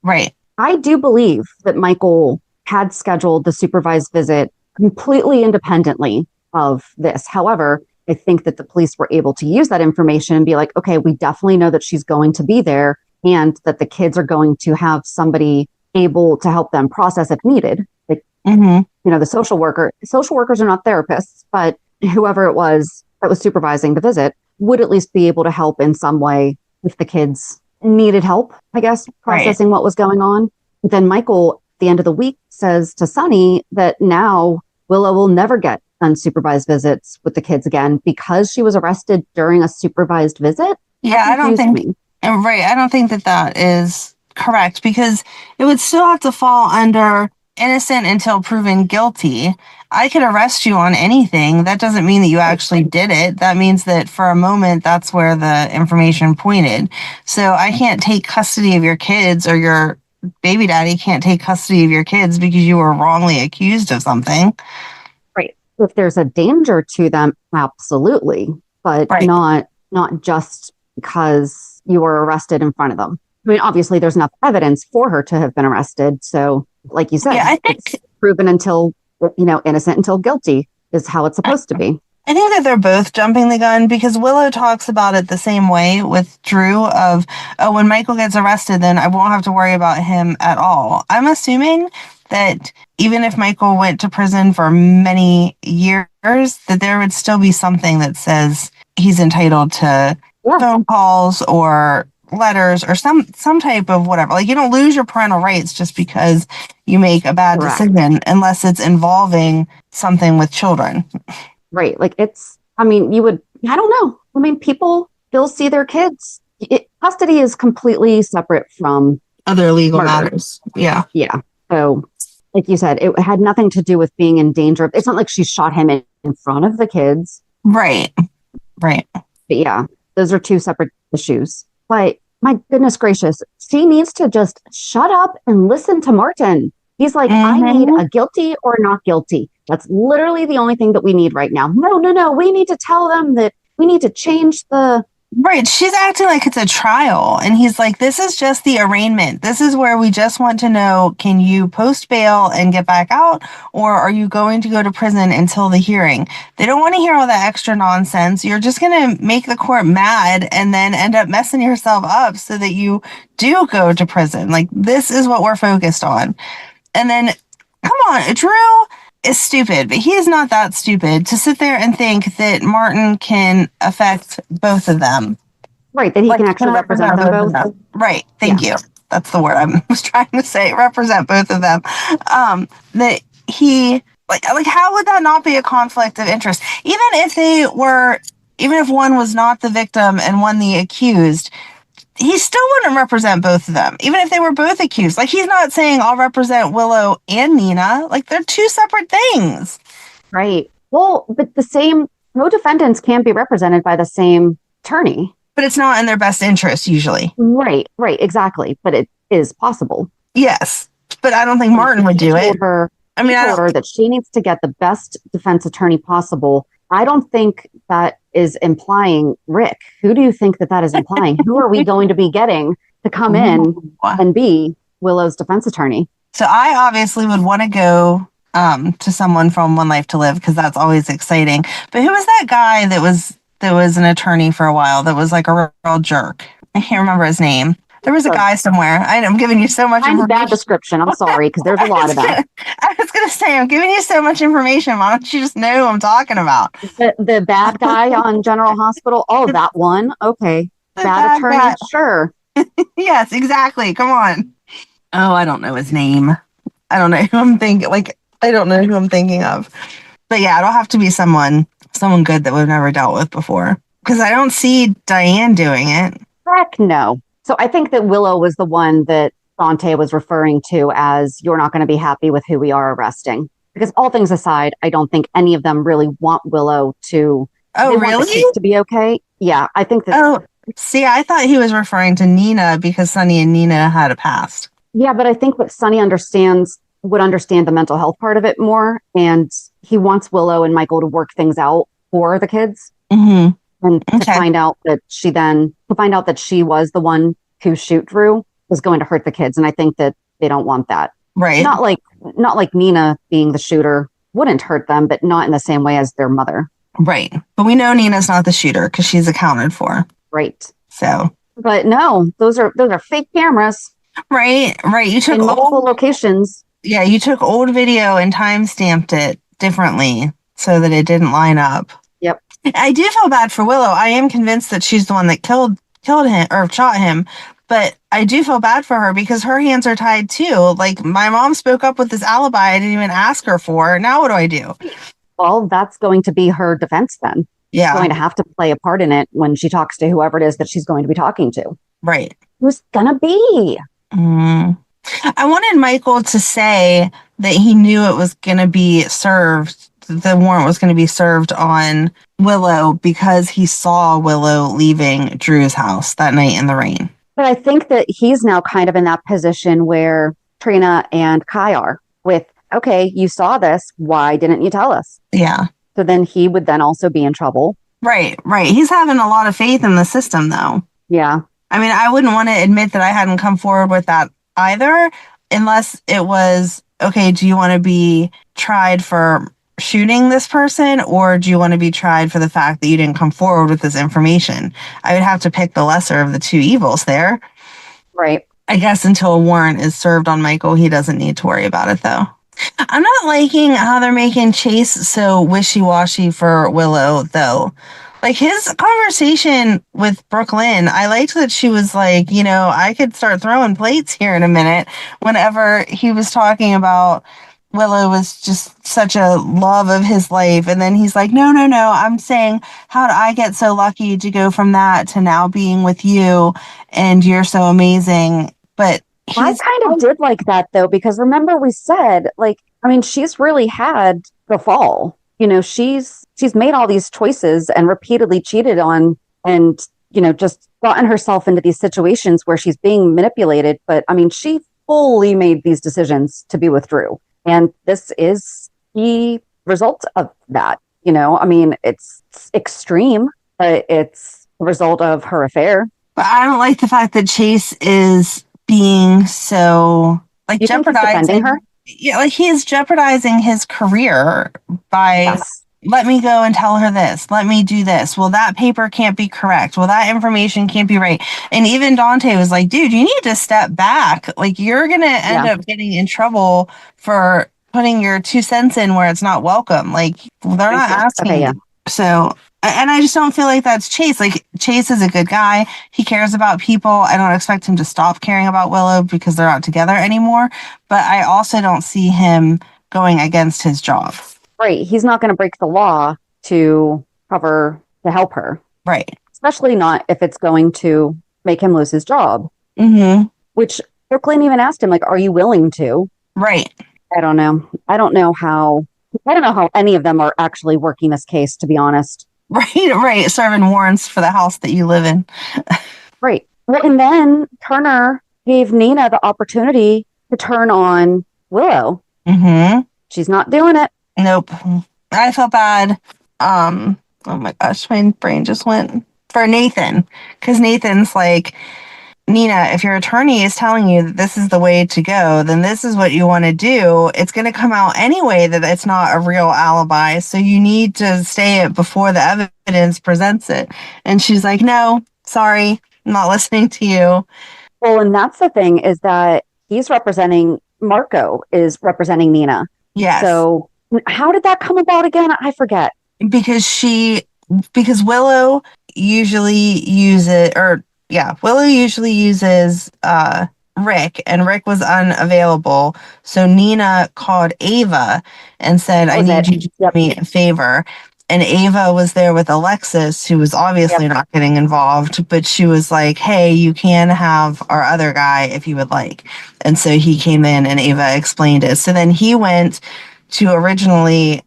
Right. I do believe that Michael had scheduled the supervised visit completely independently of this. However, I think that the police were able to use that information and be like, okay, we definitely know that she's going to be there and that the kids are going to have somebody able to help them process if needed. Like, the social workers are not therapists, but whoever it was that was supervising the visit would at least be able to help in some way if the kids needed help, I guess, processing what was going on. But then Michael, at the end of the week, says to Sonny that now Willow will never get unsupervised visits with the kids again because she was arrested during a supervised visit. Yeah, I don't think that is correct because it would still have to fall under innocent until proven guilty. I could arrest you on anything. That doesn't mean that you actually did it. That means that for a moment, that's where the information pointed. So I can't take custody of your kids, or your baby daddy can't take custody of your kids because you were wrongly accused of something. Right. If there's a danger to them, absolutely. But not just because you were arrested in front of them. I mean, obviously, there's enough evidence for her to have been arrested. So, like you said, I think it's proven until, innocent until guilty is how it's supposed to be. I think that they're both jumping the gun because Willow talks about it the same way with Drew of, oh, when Michael gets arrested, then I won't have to worry about him at all. I'm assuming that even if Michael went to prison for many years, that there would still be something that says he's entitled to phone calls or letters or some type of whatever. Like, you don't lose your parental rights just because you make a bad decision unless it's involving something with children. Right. Like I don't know. I mean, people still see their kids. Custody is completely separate from other legal matters. Yeah. Yeah. So, like you said, it had nothing to do with being in danger. It's not like she shot him in front of the kids. Right. But yeah, those are two separate issues. But my goodness gracious, she needs to just shut up and listen to Martin. He's like, I need a guilty or not guilty. That's literally the only thing that we need right now. No. We need to tell them that we need to change the... Right. She's acting like it's a trial. And he's like, this is just the arraignment. This is where we just want to know, can you post bail and get back out? Or are you going to go to prison until the hearing? They don't want to hear all that extra nonsense. You're just going to make the court mad and then end up messing yourself up so that you do go to prison. Like, this is what we're focused on. And then, come on, Drew is stupid, but he is not that stupid to sit there and think that Martin can affect both of them. Right, that he can actually represent them both. Right, thank you. That's the word I was trying to say, represent both of them. That he, like, how would that not be a conflict of interest? Even if one was not the victim and one the accused, he still wouldn't represent both of them, even if they were both accused. Like, he's not saying I'll represent Willow and Nina. Like, they're two separate things. Right. Well, but the same co-defendants can be represented by the same attorney. But it's not in their best interest, usually. Right, exactly. But it is possible. Yes. But I don't think Martin would do it. I told her that she needs to get the best defense attorney possible. I don't think that is implying Rick. Who do you think that is implying? Who are we going to be getting to come in and be Willow's defense attorney? So I obviously would want to go to someone from One Life to Live because that's always exciting. But who was that guy that was an attorney for a while that was like a real jerk? I can't remember his name. There was a guy somewhere. I'm giving you so much information. Bad description. I'm sorry, because there's a lot of that. I was going to say, I'm giving you so much information. Why don't you just know who I'm talking about? The bad guy on General Hospital? Oh, that one? Okay. Bad attorney? Guy. Sure. Yes, exactly. Come on. Oh, I don't know his name. I don't know who I'm thinking. I don't know who I'm thinking of. But yeah, it'll have to be someone good that we've never dealt with before. Because I don't see Diane doing it. Heck no. So I think that Willow was the one that Dante was referring to as, you're not going to be happy with who we are arresting. because all things aside, I don't think any of them really want Willow to. Oh, they want the really? kids to be okay. Yeah, I think that. Oh, see, I thought he was referring to Nina because Sunny and Nina had a past. Yeah, but I think what Sunny would understand the mental health part of it more, and he wants Willow and Michael to work things out for the kids, and to find out that she was the one who shoot Drew was going to hurt the kids, and I think that they don't want that. Right. Not like Nina being the shooter wouldn't hurt them, but not in the same way as their mother. Right. But we know Nina's not the shooter because she's accounted for. Right. So. But no, those are fake cameras. Right. You took in multiple locations. Yeah, you took old video and time stamped it differently so that it didn't line up. Yep. I do feel bad for Willow. I am convinced that she's the one that killed him or shot him. But I do feel bad for her because her hands are tied too. Like, my mom spoke up with this alibi I didn't even ask her for. Now what do I do? Well, that's going to be her defense then. Yeah. She's going to have to play a part in it when she talks to whoever it is that she's going to be talking to. Right. Who's gonna be? I wanted Michael to say that he knew it was going to be served. The warrant was going to be served on Willow because he saw Willow leaving Drew's house that night in the rain. But I think that he's now kind of in that position where Trina and Kai are with, okay, you saw this. Why didn't you tell us? Yeah. So then he would then also be in trouble. Right. He's having a lot of faith in the system, though. Yeah. I mean, I wouldn't want to admit that I hadn't come forward with that either, unless it was, okay, do you want to be tried for shooting this person, or do you want to be tried for the fact that you didn't come forward with this information? I would have to pick the lesser of the two evils there. Right. I guess until a warrant is served on Michael, he doesn't need to worry about it, though. I'm not liking how they're making Chase so wishy-washy for Willow, though. Like, his conversation with Brook Lynn, I liked that she was like, I could start throwing plates here in a minute, whenever he was talking about Willow was just such a love of his life. And then he's like, no, I'm saying, how did I get so lucky to go from that to now being with you, and you're so amazing. But I kind of did like that, though, because remember we said, she's really had the fall. She's made all these choices and repeatedly cheated on and, just gotten herself into these situations where she's being manipulated. But she fully made these decisions to be with Drew. And this is the result of that. It's extreme, but it's the result of her affair. But I don't like the fact that Chase is being so jeopardizing her. Yeah, he is jeopardizing his career by let me go and tell her this. Let me do this. Well, that paper can't be correct. Well, that information can't be right. And even Dante was like, dude, you need to step back. Like, you're going to end up getting in trouble for putting your 2 cents in where it's not welcome. Like, they're not asking. Okay, yeah. So, and I just don't feel like that's Chase. Like, Chase is a good guy. He cares about people. I don't expect him to stop caring about Willow because they're not together anymore. But I also don't see him going against his job. Right. He's not going to break the law to help her. Right. Especially not if it's going to make him lose his job. Mm-hmm. Which Brook Lynn even asked him, like, are you willing to? Right. I don't know. I don't know how any of them are actually working this case, to be honest. Right. Serving warrants for the house that you live in. Right. Well, and then Turner gave Nina the opportunity to turn on Willow. Mm-hmm. She's not doing it. Nope. I felt bad. Oh my gosh, my brain just went for Nathan. Because Nathan's like, Nina, if your attorney is telling you that this is the way to go, then this is what you want to do. It's going to come out anyway that it's not a real alibi. So you need to say it before the evidence presents it. And she's like, no, sorry, I'm not listening to you. Well, and that's the thing, is that Marco is representing Nina. Yes. So how did that come about again? I forget. Because Willow usually uses Rick, and Rick was unavailable. So Nina called Ava and said, I need you to do me a favor. And Ava was there with Alexis, who was obviously not getting involved, but she was like, hey, you can have our other guy if you would like. And so he came in and Ava explained it. So then he went to originally,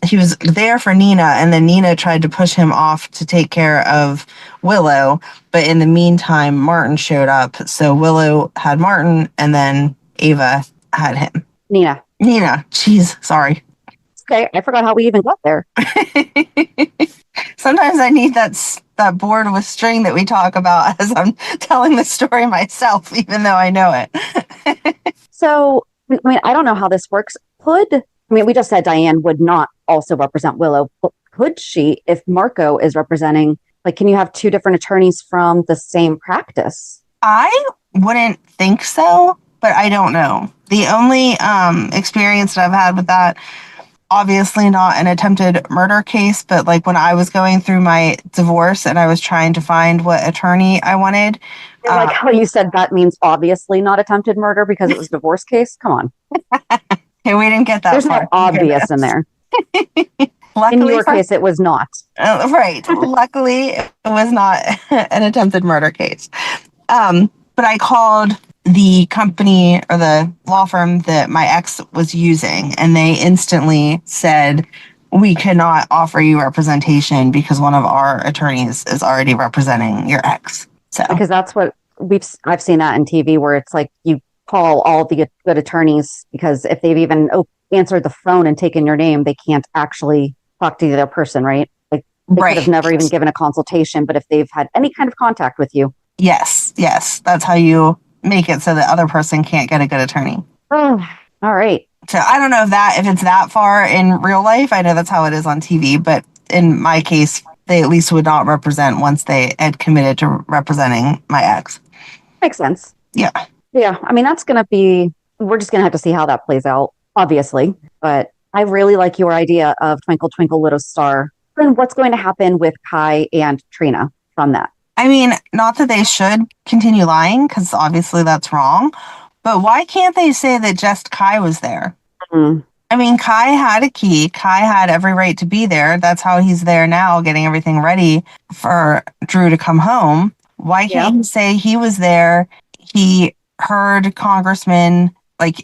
he was there for Nina, and then Nina tried to push him off to take care of Willow. But in the meantime, Martin showed up. So Willow had Martin, and then Ava had him. Nina. Jeez, sorry. Okay, I forgot how we even got there. Sometimes I need that board with string that we talk about as I'm telling the story myself, even though I know it. So, I mean, I don't know how this works. We just said Diane would not also represent Willow, but could she, if Marco is representing, like, can you have two different attorneys from the same practice? I wouldn't think so, but I don't know. The only experience that I've had with that, obviously not an attempted murder case, but like when I was going through my divorce and I was trying to find what attorney I wanted. Like how you said that means obviously not attempted murder because it was a divorce case. Come on. Hey, we didn't get that There's far. no obvious in there. Luckily, in your case, it was not. Right. Luckily, it was not an attempted murder case. But I called the company or the law firm that my ex was using, and they instantly said, we cannot offer you representation because one of our attorneys is already representing your ex. So because that's what I've seen that in TV where it's like you call all the good attorneys because if they've even answered the phone and taken your name, they can't actually talk to the other person, right? Like they could have never even given a consultation, but if they've had any kind of contact with you. Yes. That's how you make it so the other person can't get a good attorney. Oh, all right. So I don't know if it's that far in real life. I know that's how it is on TV, but in my case, they at least would not represent once they had committed to representing my ex. Makes sense. Yeah. I mean, we're just going to have to see how that plays out, obviously. But I really like your idea of Twinkle Twinkle Little Star. And what's going to happen with Kai and Trina from that? I mean, not that they should continue lying, because obviously that's wrong. But why can't they say that just Kai was there? Mm. I mean, Kai had a key. Kai had every right to be there. That's how he's there now, getting everything ready for Drew to come home. Why can't he say he was there? He heard Congressman,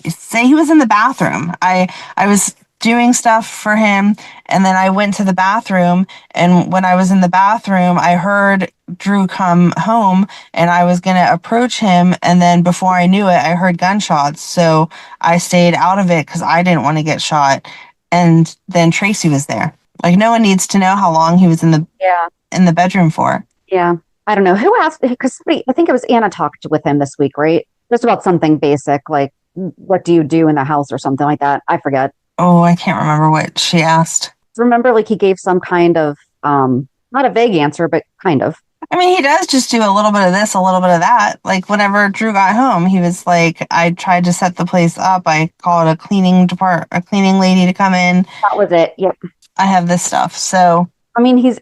say he was in the bathroom. I was doing stuff for him, and then I went to the bathroom, and when I was in the bathroom, I heard Drew come home, and I was going to approach him, and then before I knew it, I heard gunshots, so I stayed out of it because I didn't want to get shot, and then Tracy was there. No one needs to know how long he was in the bedroom for. Yeah. I don't know. Who asked? Because I think it was Anna talked with him this week, right? Just about something basic, like, what do you do in the house or something like that? I forget. Oh, I can't remember what she asked. Remember, he gave some kind of, not a vague answer, but kind of. I mean, he does just do a little bit of this, a little bit of that. Whenever Drew got home, he was like, I tried to set the place up. I called a cleaning lady to come in. That was it. Yep. I have this stuff. So, I mean, he's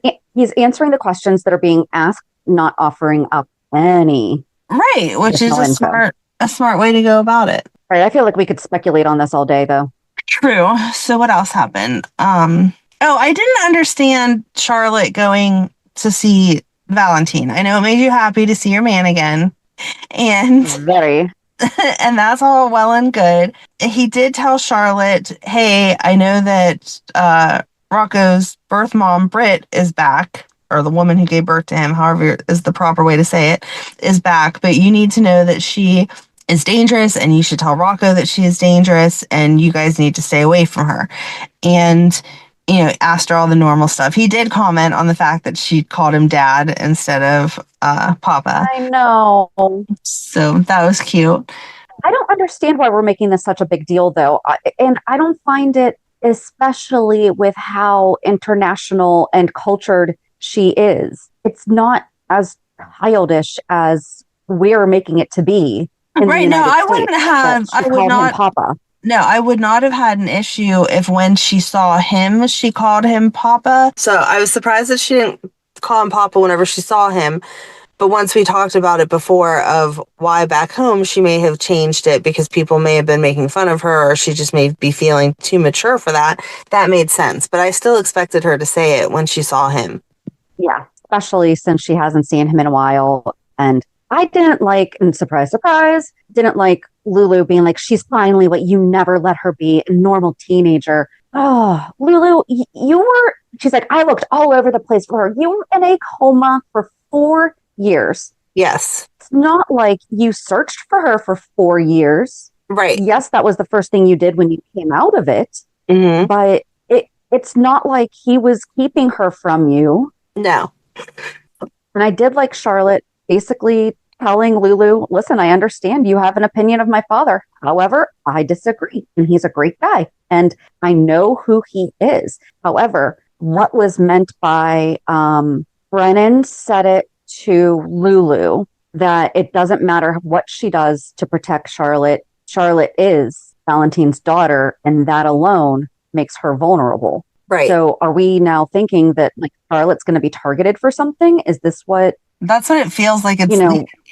answering the questions that are being asked, not offering up any. Right, which is a smart way to go about it. Right. I feel like we could speculate on this all day, though. True. So what else happened? I didn't understand Charlotte going to see Valentin. I know it made you happy to see your man again. And very. And that's all well and good. He did tell Charlotte, hey, I know that Rocco's birth mom, Britt, is back, or the woman who gave birth to him, however is the proper way to say it, is back. But you need to know that she is dangerous, and you should tell Rocco that she is dangerous, and you guys need to stay away from her. And, asked her all the normal stuff. He did comment on the fact that she called him dad instead of Papa. I know. So that was cute. I don't understand why we're making this such a big deal, though. And I don't find it, especially with how international and cultured she is. It's not as childish as we're making it to be. Right. No, I wouldn't have. I would not. Papa. No, I would not have had an issue if when she saw him, she called him Papa. So I was surprised that she didn't call him Papa whenever she saw him. But once we talked about it before of why back home she may have changed it because people may have been making fun of her or she just may be feeling too mature for that, that made sense. But I still expected her to say it when she saw him. Yeah, especially since she hasn't seen him in a while. And I didn't like, and surprise, surprise, didn't like Lulu being like, she's finally what you never let her be, a normal teenager. Oh, Lulu, you were, she's like, I looked all over the place for her. You were in a coma for 4 years. Yes. It's not like you searched for her for 4 years. Right. Yes, that was the first thing you did when you came out of it. Mm-hmm. But it's not like he was keeping her from you. No. And I did like Charlotte basically telling Lulu, listen, I understand you have an opinion of my father. However, I disagree. And he's a great guy. And I know who he is. However, what was meant by Brennan said it to Lulu that it doesn't matter what she does to protect Charlotte. Charlotte is Valentin's daughter, and that alone makes her vulnerable. Right. So are we now thinking that like Charlotte's going to be targeted for something? Is this what That's what it feels like it's is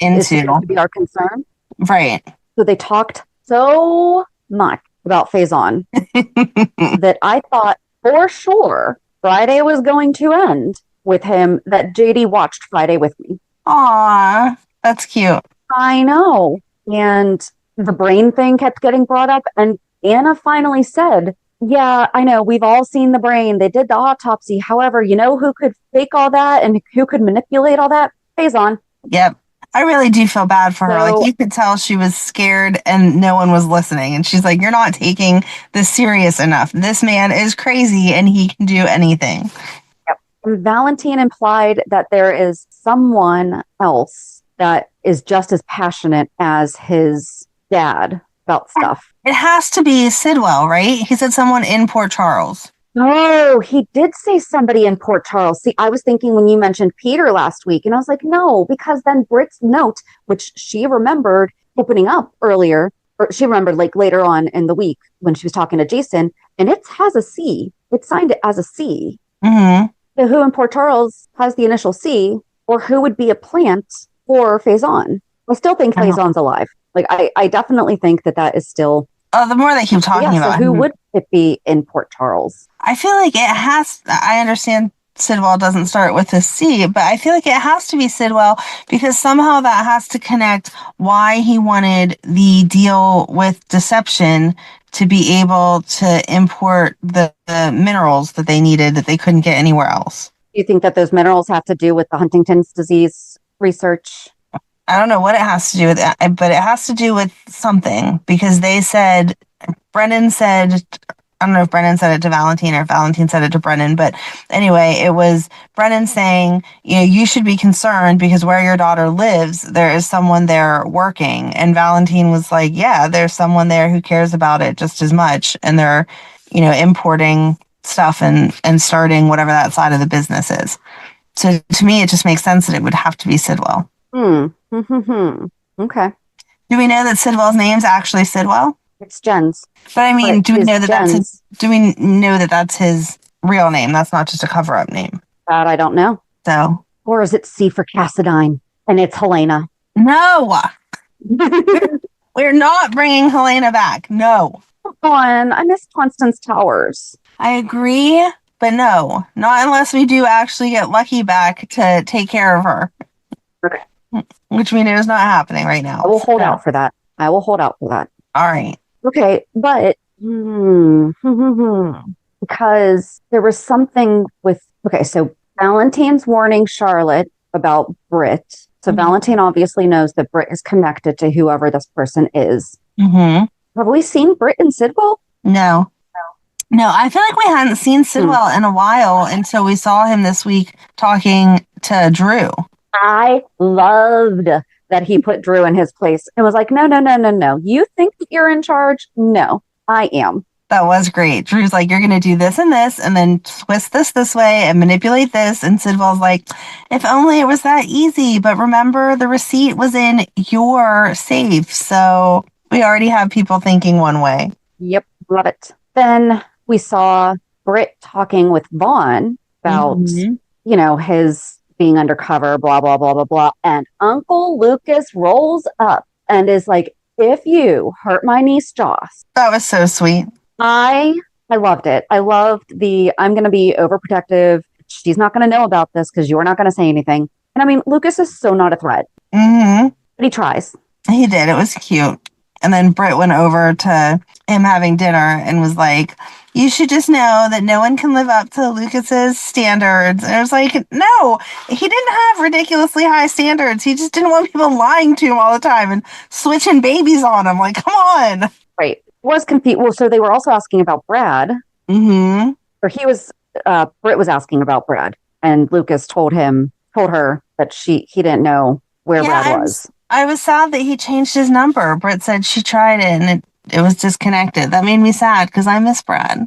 into. supposed to be our concern? Right. So they talked so much about Faison that I thought for sure Friday was going to end with him, that JD watched Friday with me. Aw, that's cute. I know. And the brain thing kept getting brought up. And Anna finally said, yeah, I know. We've all seen the brain. They did the autopsy. However, you know who could fake all that and who could manipulate all that? Faison. Yep. I really do feel bad for her. So- Like, you could tell she was scared and no one was listening. And she's like, you're not taking this serious enough. This man is crazy and he can do anything. And Valentin implied that there is someone else that is just as passionate as his dad about stuff. It has to be Sidwell, right? He said someone in Port Charles. Oh, he did say somebody in Port Charles. See, I was thinking when you mentioned Peter last week, and I was like, no, because then Britt's note, which she remembered opening up earlier, or she remembered like later on in the week when she was talking to Jason, and it has a C. It signed it as a C. Mm-hmm. So who in Port Charles has the initial C, or who would be a plant for Faison? I still think Faison's alive. Like, I definitely think that is still... The more they keep talking so about who him, would it be in Port Charles? I feel like it has... I understand Sidwell doesn't start with a C, but I feel like it has to be Sidwell because somehow that has to connect why he wanted the deal with Deception to be able to import the minerals that they needed that they couldn't get anywhere else. Do you think that those minerals have to do with the Huntington's disease research? I don't know what it has to do with it, but it has to do with something because they said, Brennan said, I don't know if Brennan said it to Valentin or if Valentin said it to Brennan, but anyway, it was Brennan saying, you should be concerned because where your daughter lives, there is someone there working. And Valentin was like, yeah, there's someone there who cares about it just as much. And they're, importing stuff and starting whatever that side of the business is. So to me, it just makes sense that it would have to be Sidwell. Okay. Do we know that Sidwell's name's actually Sidwell? It's Jen's. But I mean, But do we is know that Jen's- do we know that that's his real name? That's not just a cover-up name. That I don't know. So Or is it C for Cassadine? And it's Helena. no, we're not bringing Helena back. No, On, I miss Constance Towers. I agree, but no, not unless we do actually get Lucky back to take care of her. Okay. Which we know is not happening right now. I will hold out for that. All right. Okay, but because there was something with so Valentin's warning Charlotte about Britt. So Valentin obviously knows that Britt is connected to whoever this person is. Mm-hmm. Have we seen Britt and Sidwell? No, I feel like we hadn't seen Sidwell in a while until we saw him this week talking to Drew. I loved that he put Drew in his place and was like, no. You think that you're in charge? No, I am. That was great. Drew's like, you're going to do this, and then twist this way and manipulate this. And Sidwell's like, if only it was that easy. But remember, the receipt was in your safe. So we already have people thinking one way. Yep, love it. Then we saw Britt talking with Vaughn about, his being undercover, blah, blah, blah, blah, blah. And Uncle Lucas rolls up and is like, if you hurt my niece Joss. That was so sweet. I loved it. I loved I'm going to be overprotective. She's not going to know about this because you're not going to say anything. And I mean, Lucas is so not a threat. Mm-hmm. But he tries. He did. It was cute. And then Britt went over to him having dinner and was like, you should just know that no one can live up to Lucas's standards. And I was like, no, he didn't have ridiculously high standards. He just didn't want people lying to him all the time and switching babies on him. Like, come on. Right. Was confused. Well, so they were also asking about Brad. Mm-hmm. Or Britt was asking about Brad, and Lucas told her that he didn't know where Brad was. I was sad that he changed his number. Britt said she tried it and it was disconnected. That made me sad because I miss Brad.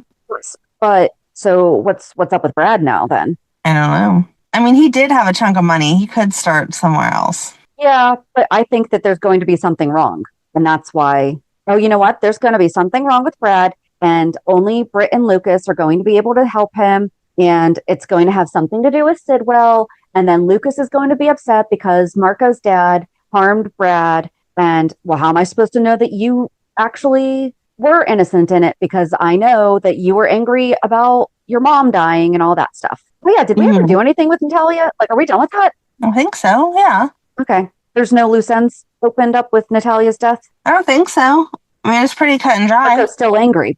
But so what's up with Brad now then? I don't know. I mean, he did have a chunk of money. He could start somewhere else. Yeah, but I think that there's going to be something wrong. And that's why, you know what? There's going to be something wrong with Brad, and only Britt and Lucas are going to be able to help him. And it's going to have something to do with Sidwell. And then Lucas is going to be upset because Marco's dad harmed Brad. And, well, how am I supposed to know that you actually were innocent in it? Because I know that you were angry about your mom dying and all that stuff. Oh, yeah. Did we ever do anything with Natalia? Like, are we done with that? I think so, yeah. Okay. There's no loose ends opened up with Natalia's death? I don't think so. I mean, it's pretty cut and dry. Marco's still angry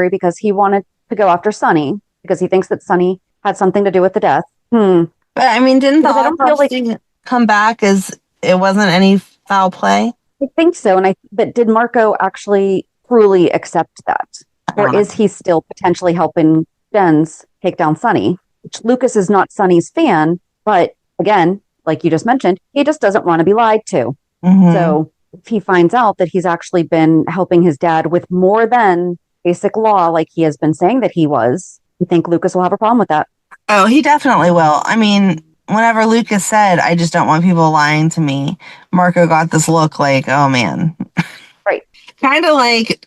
because he wanted to go after Sonny because he thinks that Sonny had something to do with the death. But, I mean, didn't the autopsy come back as it wasn't any foul play? I think so. But did Marco actually truly accept that? Or is he still potentially helping Jens take down Sonny? Which Lucas is not Sonny's fan, but again, like you just mentioned, he just doesn't want to be lied to. Mm-hmm. So if he finds out that he's actually been helping his dad with more than basic law, like he has been saying that he was, I think Lucas will have a problem with that. Oh, he definitely will. I mean, whenever Lucas said, I just don't want people lying to me, Marco got this look like, oh man. Right. Kind of like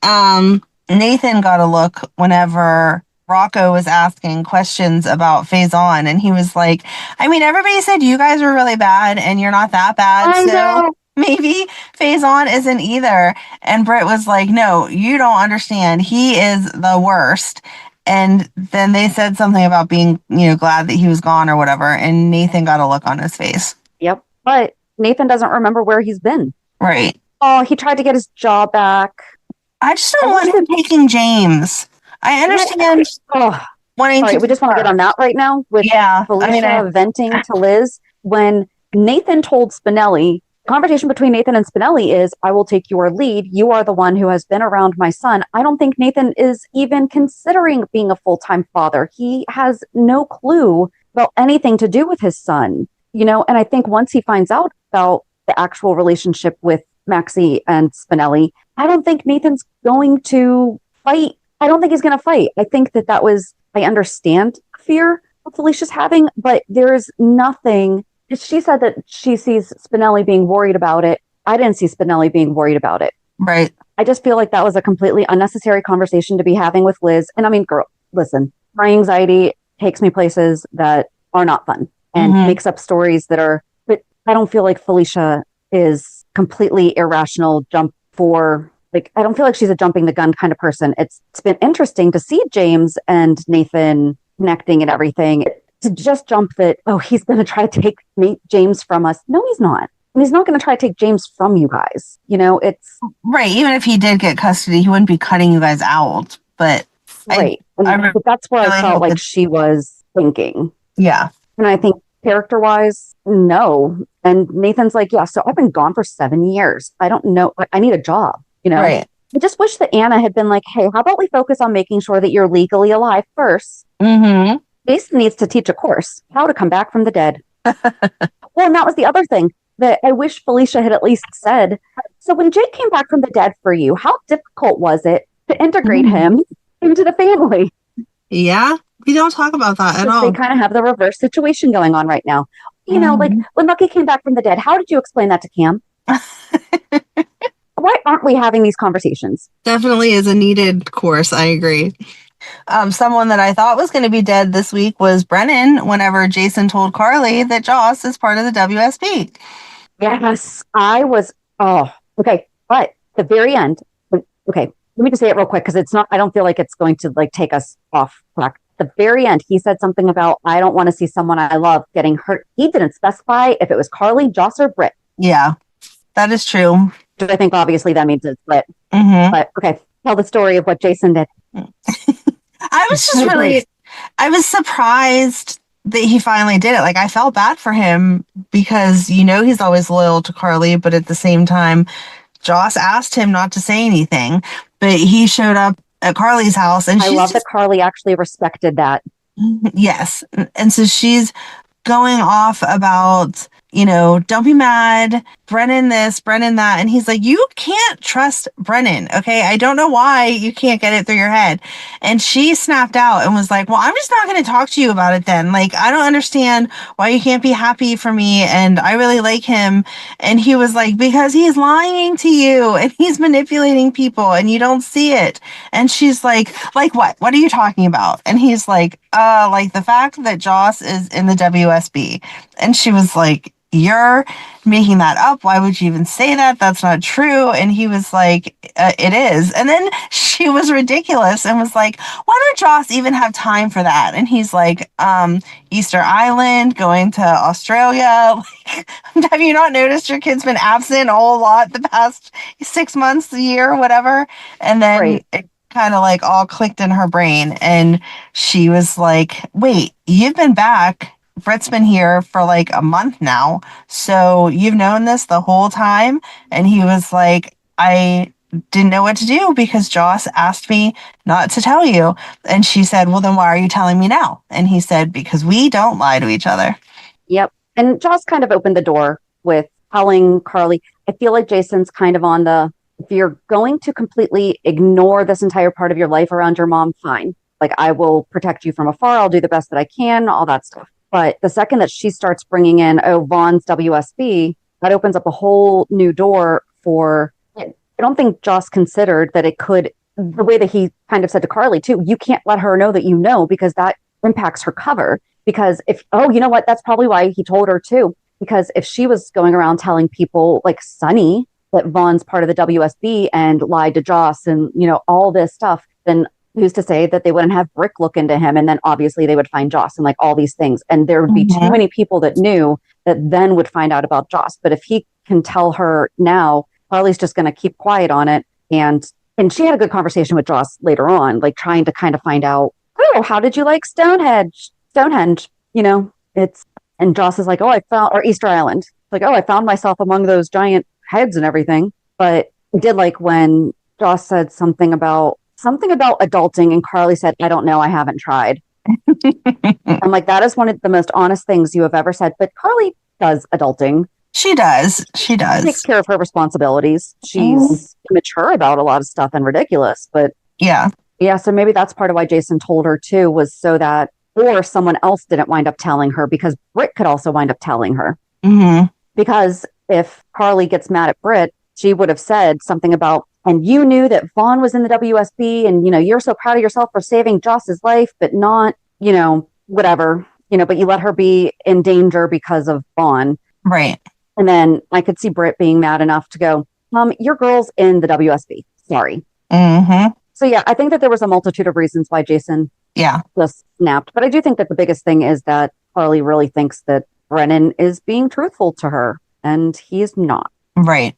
Nathan got a look whenever Rocco was asking questions about Faison, and he was like, I mean, everybody said you guys were really bad and you're not that bad, so maybe Faison isn't either. And Britt was like, no, you don't understand. He is the worst. And then they said something about being, glad that he was gone or whatever, and Nathan got a look on his face. Yep. But Nathan doesn't remember where he's been. Right. Oh, he tried to get his job back. I just don't want him taking James. I understand wanting to. We just want to get on that right now with Felicia venting to Liz. When Nathan told Spinelli, the conversation between Nathan and Spinelli is, I will take your lead. You are the one who has been around my son. I don't think Nathan is even considering being a full-time father. He has no clue about anything to do with his son, and I think once he finds out about the actual relationship with Maxie and Spinelli, I don't think Nathan's going to fight. I don't think he's going to fight. I think that was, I understand fear that Felicia's having, but there is nothing. She said that she sees Spinelli being worried about it. I didn't see Spinelli being worried about it. Right. I just feel like that was a completely unnecessary conversation to be having with Liz. And I mean, girl, listen, my anxiety takes me places that are not fun and makes up stories that are, but I don't feel like Felicia is completely irrational I don't feel like she's a jumping the gun kind of person. It's been interesting to see James and Nathan connecting and everything. To just jump that, he's going to try to take James from us. No, he's not. And he's not going to try to take James from you guys. It's... Right. Even if he did get custody, he wouldn't be cutting you guys out. But... Right. But that's where I felt like she was thinking. Yeah. And I think character-wise, no. And Nathan's like, yeah, so I've been gone for 7 years. I don't know. I need a job. Right. I just wish that Anna had been like, hey, how about we focus on making sure that you're legally alive first? Mm-hmm. Jason needs to teach a course, how to come back from the dead. Well, and that was the other thing that I wish Felicia had at least said. So when Jake came back from the dead for you, how difficult was it to integrate him into the family? Yeah, we don't talk about that at all. They kind of have the reverse situation going on right now. Like when Lucky came back from the dead, how did you explain that to Cam? Why aren't we having these conversations? Definitely is a needed course. I agree. Someone that I thought was going to be dead this week was Brennan whenever Jason told Carly that Joss is part of the WSP. Yes, I was. Oh, okay. But the very end. Okay. Let me just say it real quick because it's not, I don't feel like it's going to take us off track. The very end, he said something about, I don't want to see someone I love getting hurt. He didn't specify if it was Carly, Joss, or Britt. Yeah, that is true. which I think obviously that means it's split. Mm-hmm. But okay, tell the story of what Jason did. I was just I was surprised that he finally did it. Like, I felt bad for him because, he's always loyal to Carly, but at the same time, Joss asked him not to say anything, but he showed up at Carly's house and I love that Carly actually respected that. Yes. And so she's going off about, don't be mad, Brennan this, Brennan that. And he's like, you can't trust Brennan. Okay. I don't know why you can't get it through your head. And she snapped out and was like, well, I'm just not going to talk to you about it then. Like, I don't understand why you can't be happy for me. And I really like him. And he was like, because he's lying to you and he's manipulating people and you don't see it. And she's like what? What are you talking about? And he's like the fact that Joss is in the WSB. And she was like, you're making that up. Why would you even say that? That's not true. And he was like, it is. And then she was ridiculous and was like, why don't Joss even have time for that? And he's like, Easter Island, going to Australia. Like, have you not noticed your kid's been absent a whole lot the past 6 months, a year, whatever? And then it kind of like all clicked in her brain. And she was like, wait, you've been back. Britt's been here for like a month now. So you've known this the whole time? And he was like, I didn't know what to do because Joss asked me not to tell you. And she said, well, then why are you telling me now? And he said, because we don't lie to each other. Yep. And Joss kind of opened the door with telling Carly, I feel like Jason's kind of on the, if you're going to completely ignore this entire part of your life around your mom, fine. Like, I will protect you from afar. I'll do the best that I can, all that stuff. But the second that she starts bringing in, Vaughn's WSB, that opens up a whole new door for, I don't think Joss considered that it could, the way that he kind of said to Carly too, you can't let her know that you know, because that impacts her cover. Because if, you know what, that's probably why he told her too. Because if she was going around telling people like Sunny that Vaughn's part of the WSB and lied to Joss and, all this stuff, then who's to say that they wouldn't have Brick look into him, and then obviously they would find Joss and like all these things, and there would be too many people that knew that then would find out about Joss. But if he can tell her now, Carly's just going to keep quiet on it. And she had a good conversation with Joss later on, like trying to kind of find out, how did you like Stonehenge? And Joss is like, I found, or Easter Island, like, I found myself among those giant heads and everything. But I did like when Joss said something about adulting, and Carly said, I don't know, I haven't tried. I'm like, that is one of the most honest things you have ever said. But Carly does adulting. She does. She takes care of her responsibilities. She's mature about a lot of stuff and ridiculous, but yeah. So maybe that's part of why Jason told her too, was so that, or someone else didn't wind up telling her, because Britt could also wind up telling her. Mm-hmm. Because if Carly gets mad at Britt, she would have said something about, and you knew that Vaughn was in the WSB, and, you're so proud of yourself for saving Joss's life, but not, whatever, but you let her be in danger because of Vaughn. Right. And then I could see Britt being mad enough to go, your girl's in the WSB. Sorry. Mm-hmm. So yeah, I think that there was a multitude of reasons why Jason just snapped. But I do think that the biggest thing is that Carly really thinks that Brennan is being truthful to her, and he's not. Right.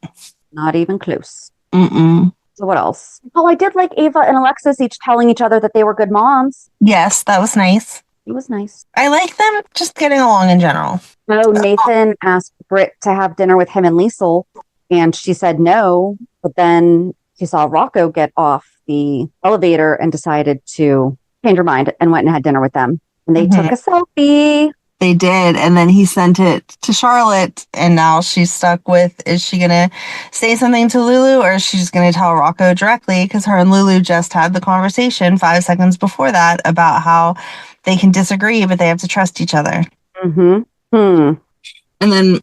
Not even close. Mm-mm. So what else? Oh, I did like Ava and Alexis each telling each other that they were good moms. Yes, that was nice. It was nice. I like them just getting along in general. So Nathan asked Britt to have dinner with him and Liesl, and she said no. But then she saw Rocco get off the elevator and decided to change her mind and went and had dinner with them. And they took a selfie. They did. And then he sent it to Charlotte. And now she's stuck with, is she going to say something to Lulu, or is she just going to tell Rocco directly? Because her and Lulu just had the conversation 5 seconds before that about how they can disagree, but they have to trust each other. Mm-hmm. And then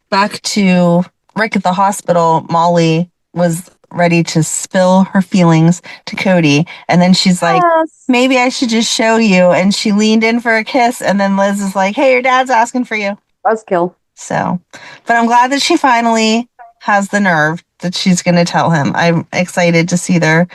back to Rick at the hospital, Molly was ready to spill her feelings to Cody. And then she's like, maybe I should just show you. And she leaned in for a kiss. And then Liz is like, hey, your dad's asking for you. Buzzkill. So, but I'm glad that she finally has the nerve that she's going to tell him. I'm excited to see their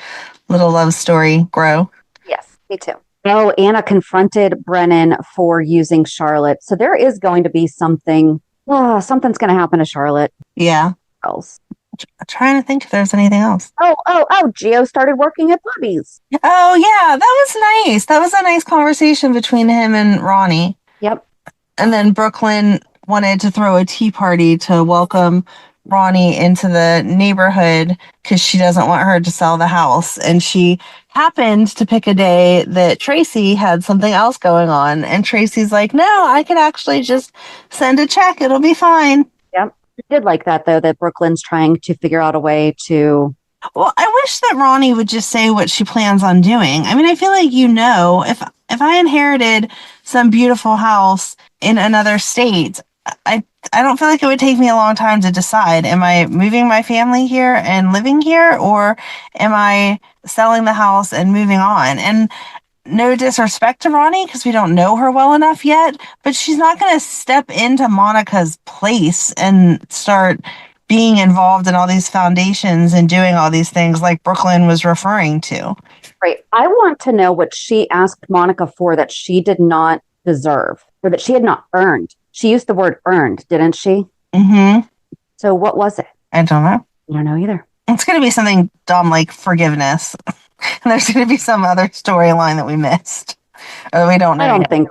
little love story grow. Yes, me too. Oh, Anna confronted Brennan for using Charlotte. So there is going to be something. Something's going to happen to Charlotte. Yeah. Else. Trying to think if there's anything else. Oh, Gio started working at Bobbies. Oh, yeah, that was nice. That was a nice conversation between him and Ronnie. Yep. And then Brook Lynn wanted to throw a tea party to welcome Ronnie into the neighborhood because she doesn't want her to sell the house. And she happened to pick a day that Tracy had something else going on. And Tracy's like, no, I can actually just send a check. It'll be fine. Yep. I did like that, though, that Brook Lynn's trying to figure out a way to... Well, I wish that Ronnie would just say what she plans on doing. I mean, I feel like, if I inherited some beautiful house in another state, I don't feel like it would take me a long time to decide, am I moving my family here and living here, or am I selling the house and moving on? And no disrespect to Ronnie, because we don't know her well enough yet, but she's not going to step into Monica's place and start being involved in all these foundations and doing all these things like Brook Lynn was referring to. Right. I want to know what she asked Monica for that she did not deserve, or that she had not earned. She used the word earned, didn't she? Mm-hmm. So what was it? I don't know. I don't know either. It's going to be something dumb like forgiveness. And there's going to be some other storyline that we missed. Or we don't know. I don't think.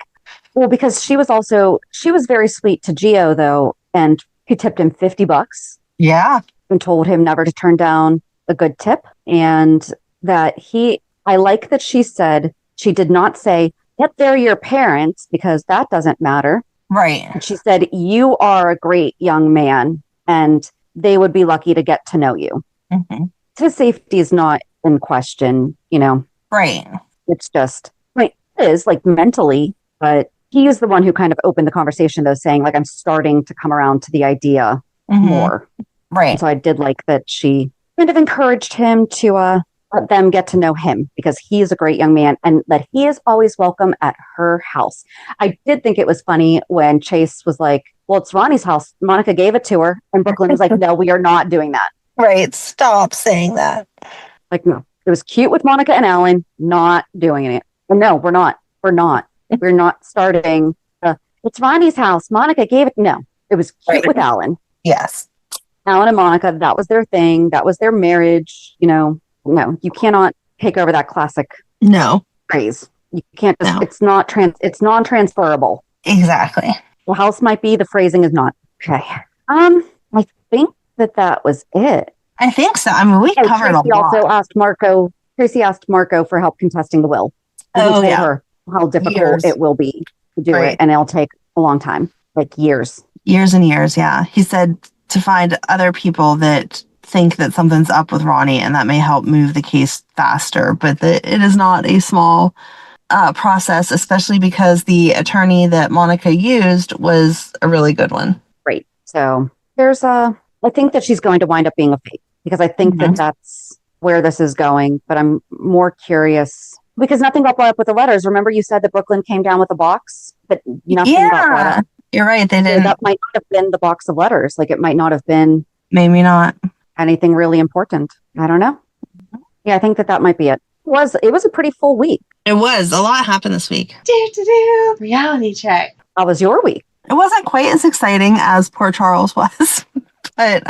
Well, because she was very sweet to Gio, though, and he tipped him $50. Yeah. And told him never to turn down a good tip. And that I like that she said, she did not say, yep, they're your parents, because that doesn't matter. Right. And she said, you are a great young man, and they would be lucky to get to know you. Mm-hmm. His safety is not in question, Right. It's just, it is like mentally, but he is the one who kind of opened the conversation, though, saying, like, I'm starting to come around to the idea more. Right. And so I did like that she kind of encouraged him to let them get to know him, because he is a great young man and that he is always welcome at her house. I did think it was funny when Chase was like, well, it's Ronnie's house. Monica gave it to her. And Brook Lynn was like, no, we are not doing that. Right. Stop saying that. Like, no, it was cute with Monica and Alan, not doing it. And no, we're not. We're not starting. It's Ronnie's house. Monica gave it. No, it was cute with Alan. Yes. Alan and Monica, that was their thing. That was their marriage. No, you cannot take over that classic phrase. You can't just, it's non-transferable. Exactly. The house might be, the phrasing is not. Okay. I think that was it. I think so. I mean, we covered Tracy a lot. Tracy asked Marco for help contesting the will. And he told her how difficult it will be to do it, and it'll take a long time, like years. Years and years, yeah. He said to find other people that think that something's up with Ronnie, and that may help move the case faster, but that it is not a small process, especially because the attorney that Monica used was a really good one. Right. So I think that she's going to wind up being a fake, because I think that that's where this is going, but I'm more curious because nothing got brought up with the letters. Remember you said that Brook Lynn came down with a box, but nothing got brought up. You're right. They didn't. So that might not have been the box of letters. Like, it might not have been. Maybe not. Anything really important. I don't know. Yeah, I think that might be it. It was a pretty full week. It was. A lot happened this week. Reality check. How was your week? It wasn't quite as exciting as poor Charles was. But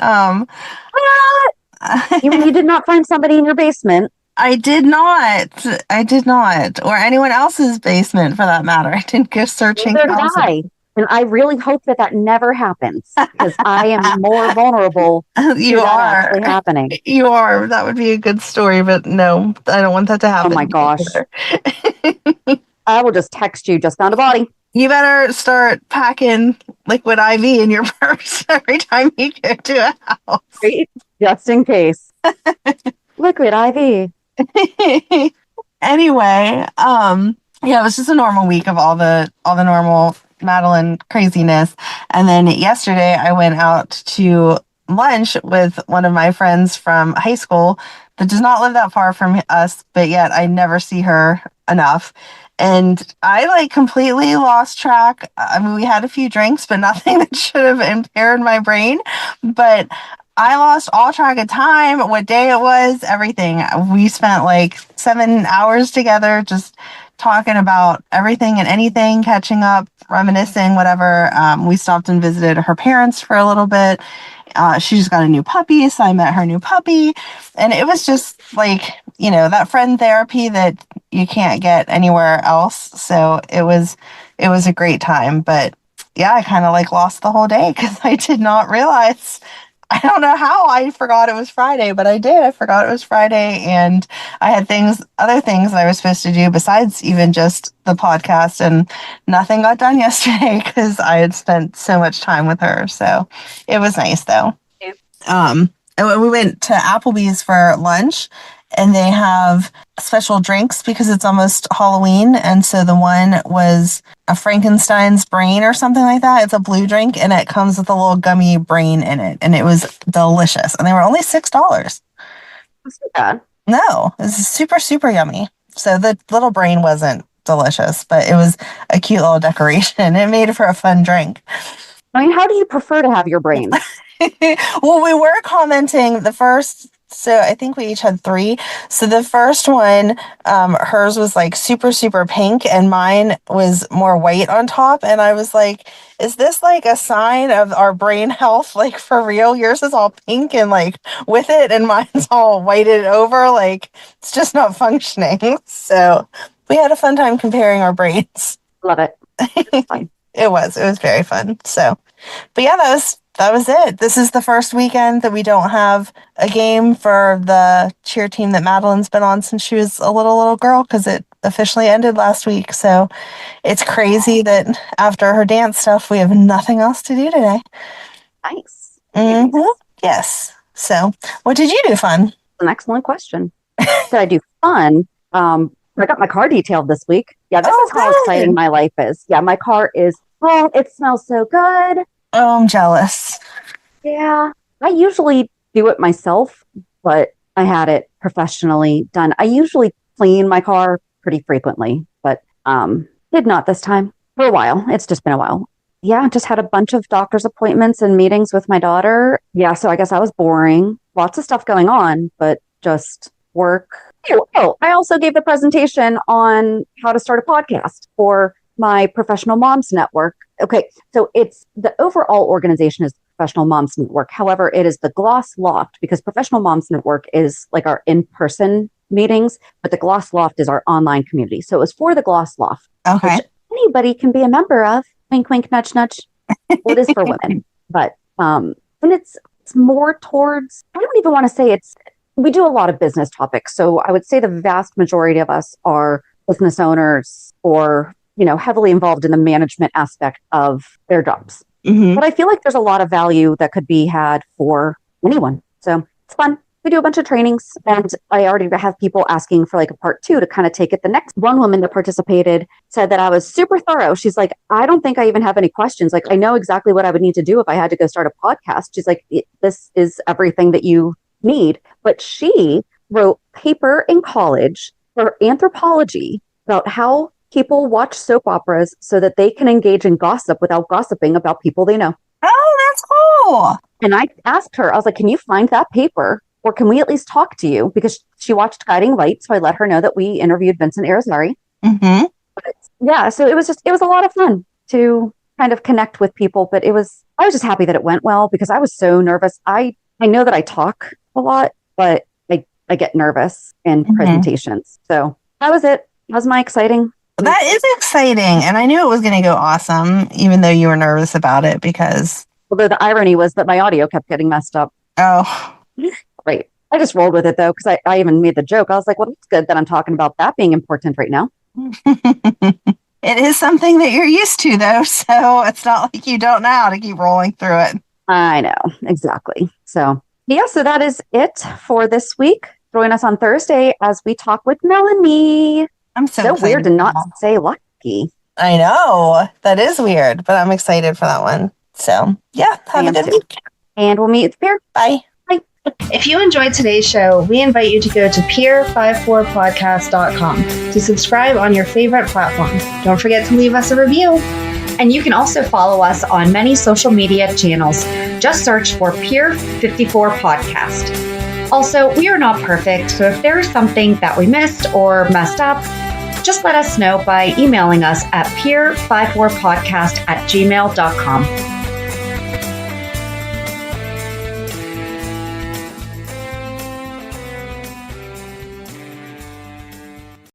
you did not find somebody in your basement. I did not, or anyone else's basement for that matter. I didn't go searching. Neither did I. And I really hope that never happens, because I am more vulnerable you to that are actually happening. You are. That would be a good story, but no, I don't want that to happen. Oh my gosh. I will just text you, just found a body. You better start packing liquid IV in your purse every time you go to a house. Right? Just in case. Liquid IV. Anyway, it was just a normal week of all the normal Madeline craziness. And then yesterday I went out to lunch with one of my friends from high school that does not live that far from us, but yet I never see her enough. And I completely lost track. I mean, we had a few drinks, but nothing that should have impaired my brain. But I lost all track of time, what day it was, everything. We spent 7 hours together just talking about everything and anything, catching up, reminiscing, whatever. We stopped and visited her parents for a little bit. She just got a new puppy, so I met her new puppy. And it was just like, that friend therapy that you can't get anywhere else. So it was a great time. But yeah, I kind of like lost the whole day because I did not realize. I don't know how I forgot it was Friday, but I did. I forgot it was Friday, and I had other things that I was supposed to do besides even just the podcast, and nothing got done yesterday because I had spent so much time with her. So it was nice though. And we went to Applebee's for lunch, and they have special drinks because it's almost Halloween. And so the one was a Frankenstein's brain or something like that. It's a blue drink, and it comes with a little gummy brain in it. And it was delicious. And they were only $6. That's not bad. No, it was super, super yummy. So the little brain wasn't delicious, but it was a cute little decoration. It made it for a fun drink. I mean, how do you prefer to have your brain? Well, we were commenting so I think we each had 3. So the first one, hers was like super, super pink, and mine was more white on top. And I was like, is this like a sign of our brain health? Like for real? Yours is all pink and like with it, and mine's all whited over. Like it's just not functioning. So we had a fun time comparing our brains. Love it. It was very fun. So, but yeah, that was it. This is the first weekend that we don't have a game for the cheer team that Madeline's been on since she was a little girl, because it officially ended last week. So it's crazy that after her dance stuff, we have nothing else to do today. Nice. Mm-hmm. Yes. So what did you do fun? An excellent question. Did I do fun? I got my car detailed this week. Yeah, this is how exciting my life is. Yeah, my car is, it smells so good. Oh, I'm jealous. Yeah, I usually do it myself, but I had it professionally done. I usually clean my car pretty frequently, but did not this time for a while. It's just been a while. Yeah, just had a bunch of doctor's appointments and meetings with my daughter. Yeah, so I guess I was boring. Lots of stuff going on, but just work. Oh, I also gave the presentation on how to start a podcast for my Professional Moms Network. Okay, so it's the overall organization is Professional Moms Network. However, it is the Gloss Loft, because Professional Moms Network is like our in-person meetings, but the Gloss Loft is our online community. So it was for the Gloss Loft, okay, which anybody can be a member of. Wink, wink, nudge, nudge. Well, it is for women, but and it's more towards. I don't even want to say it's. We do a lot of business topics, so I would say the vast majority of us are business owners or heavily involved in the management aspect of their jobs. Mm-hmm. But I feel like there's a lot of value that could be had for anyone. So it's fun. We do a bunch of trainings, and I already have people asking for like a part 2 to kind of take it the next. One woman that participated said that I was super thorough. She's like, I don't think I even have any questions. Like, I know exactly what I would need to do if I had to go start a podcast. She's like, this is everything that you need. But she wrote paper in college for anthropology about how people watch soap operas so that they can engage in gossip without gossiping about people they know. Oh, that's cool. And I asked her, I was like, can you find that paper, or can we at least talk to you? Because she watched Guiding Light. So I let her know that we interviewed Vincent Irizarry. Mm-hmm. But yeah, so it was a lot of fun to kind of connect with people. But I was just happy that it went well, because I was so nervous. I know that I talk a lot, but I get nervous in presentations. So that was it. That was my exciting. That is exciting. And I knew it was going to go awesome, even though you were nervous about it, because... Although the irony was that my audio kept getting messed up. Oh. Great. I just rolled with it, though, because I even made the joke. I was like, well, it's good that I'm talking about that being important right now. It is something that you're used to, though, so it's not like you don't know how to keep rolling through it. I know. Exactly. So, yeah, so that is it for this week. Join us on Thursday as we talk with Melanie. I'm so weird to not say Lucky. I know. That is weird, but I'm excited for that one. So, yeah, have a good week. And we'll meet at the pier. Bye. Bye. If you enjoyed today's show, we invite you to go to peer54podcast.com to subscribe on your favorite platform. Don't forget to leave us a review. And you can also follow us on many social media channels. Just search for Peer54 Podcast. Also, we are not perfect, so if there is something that we missed or messed up, just let us know by emailing us at peer54podcast@gmail.com.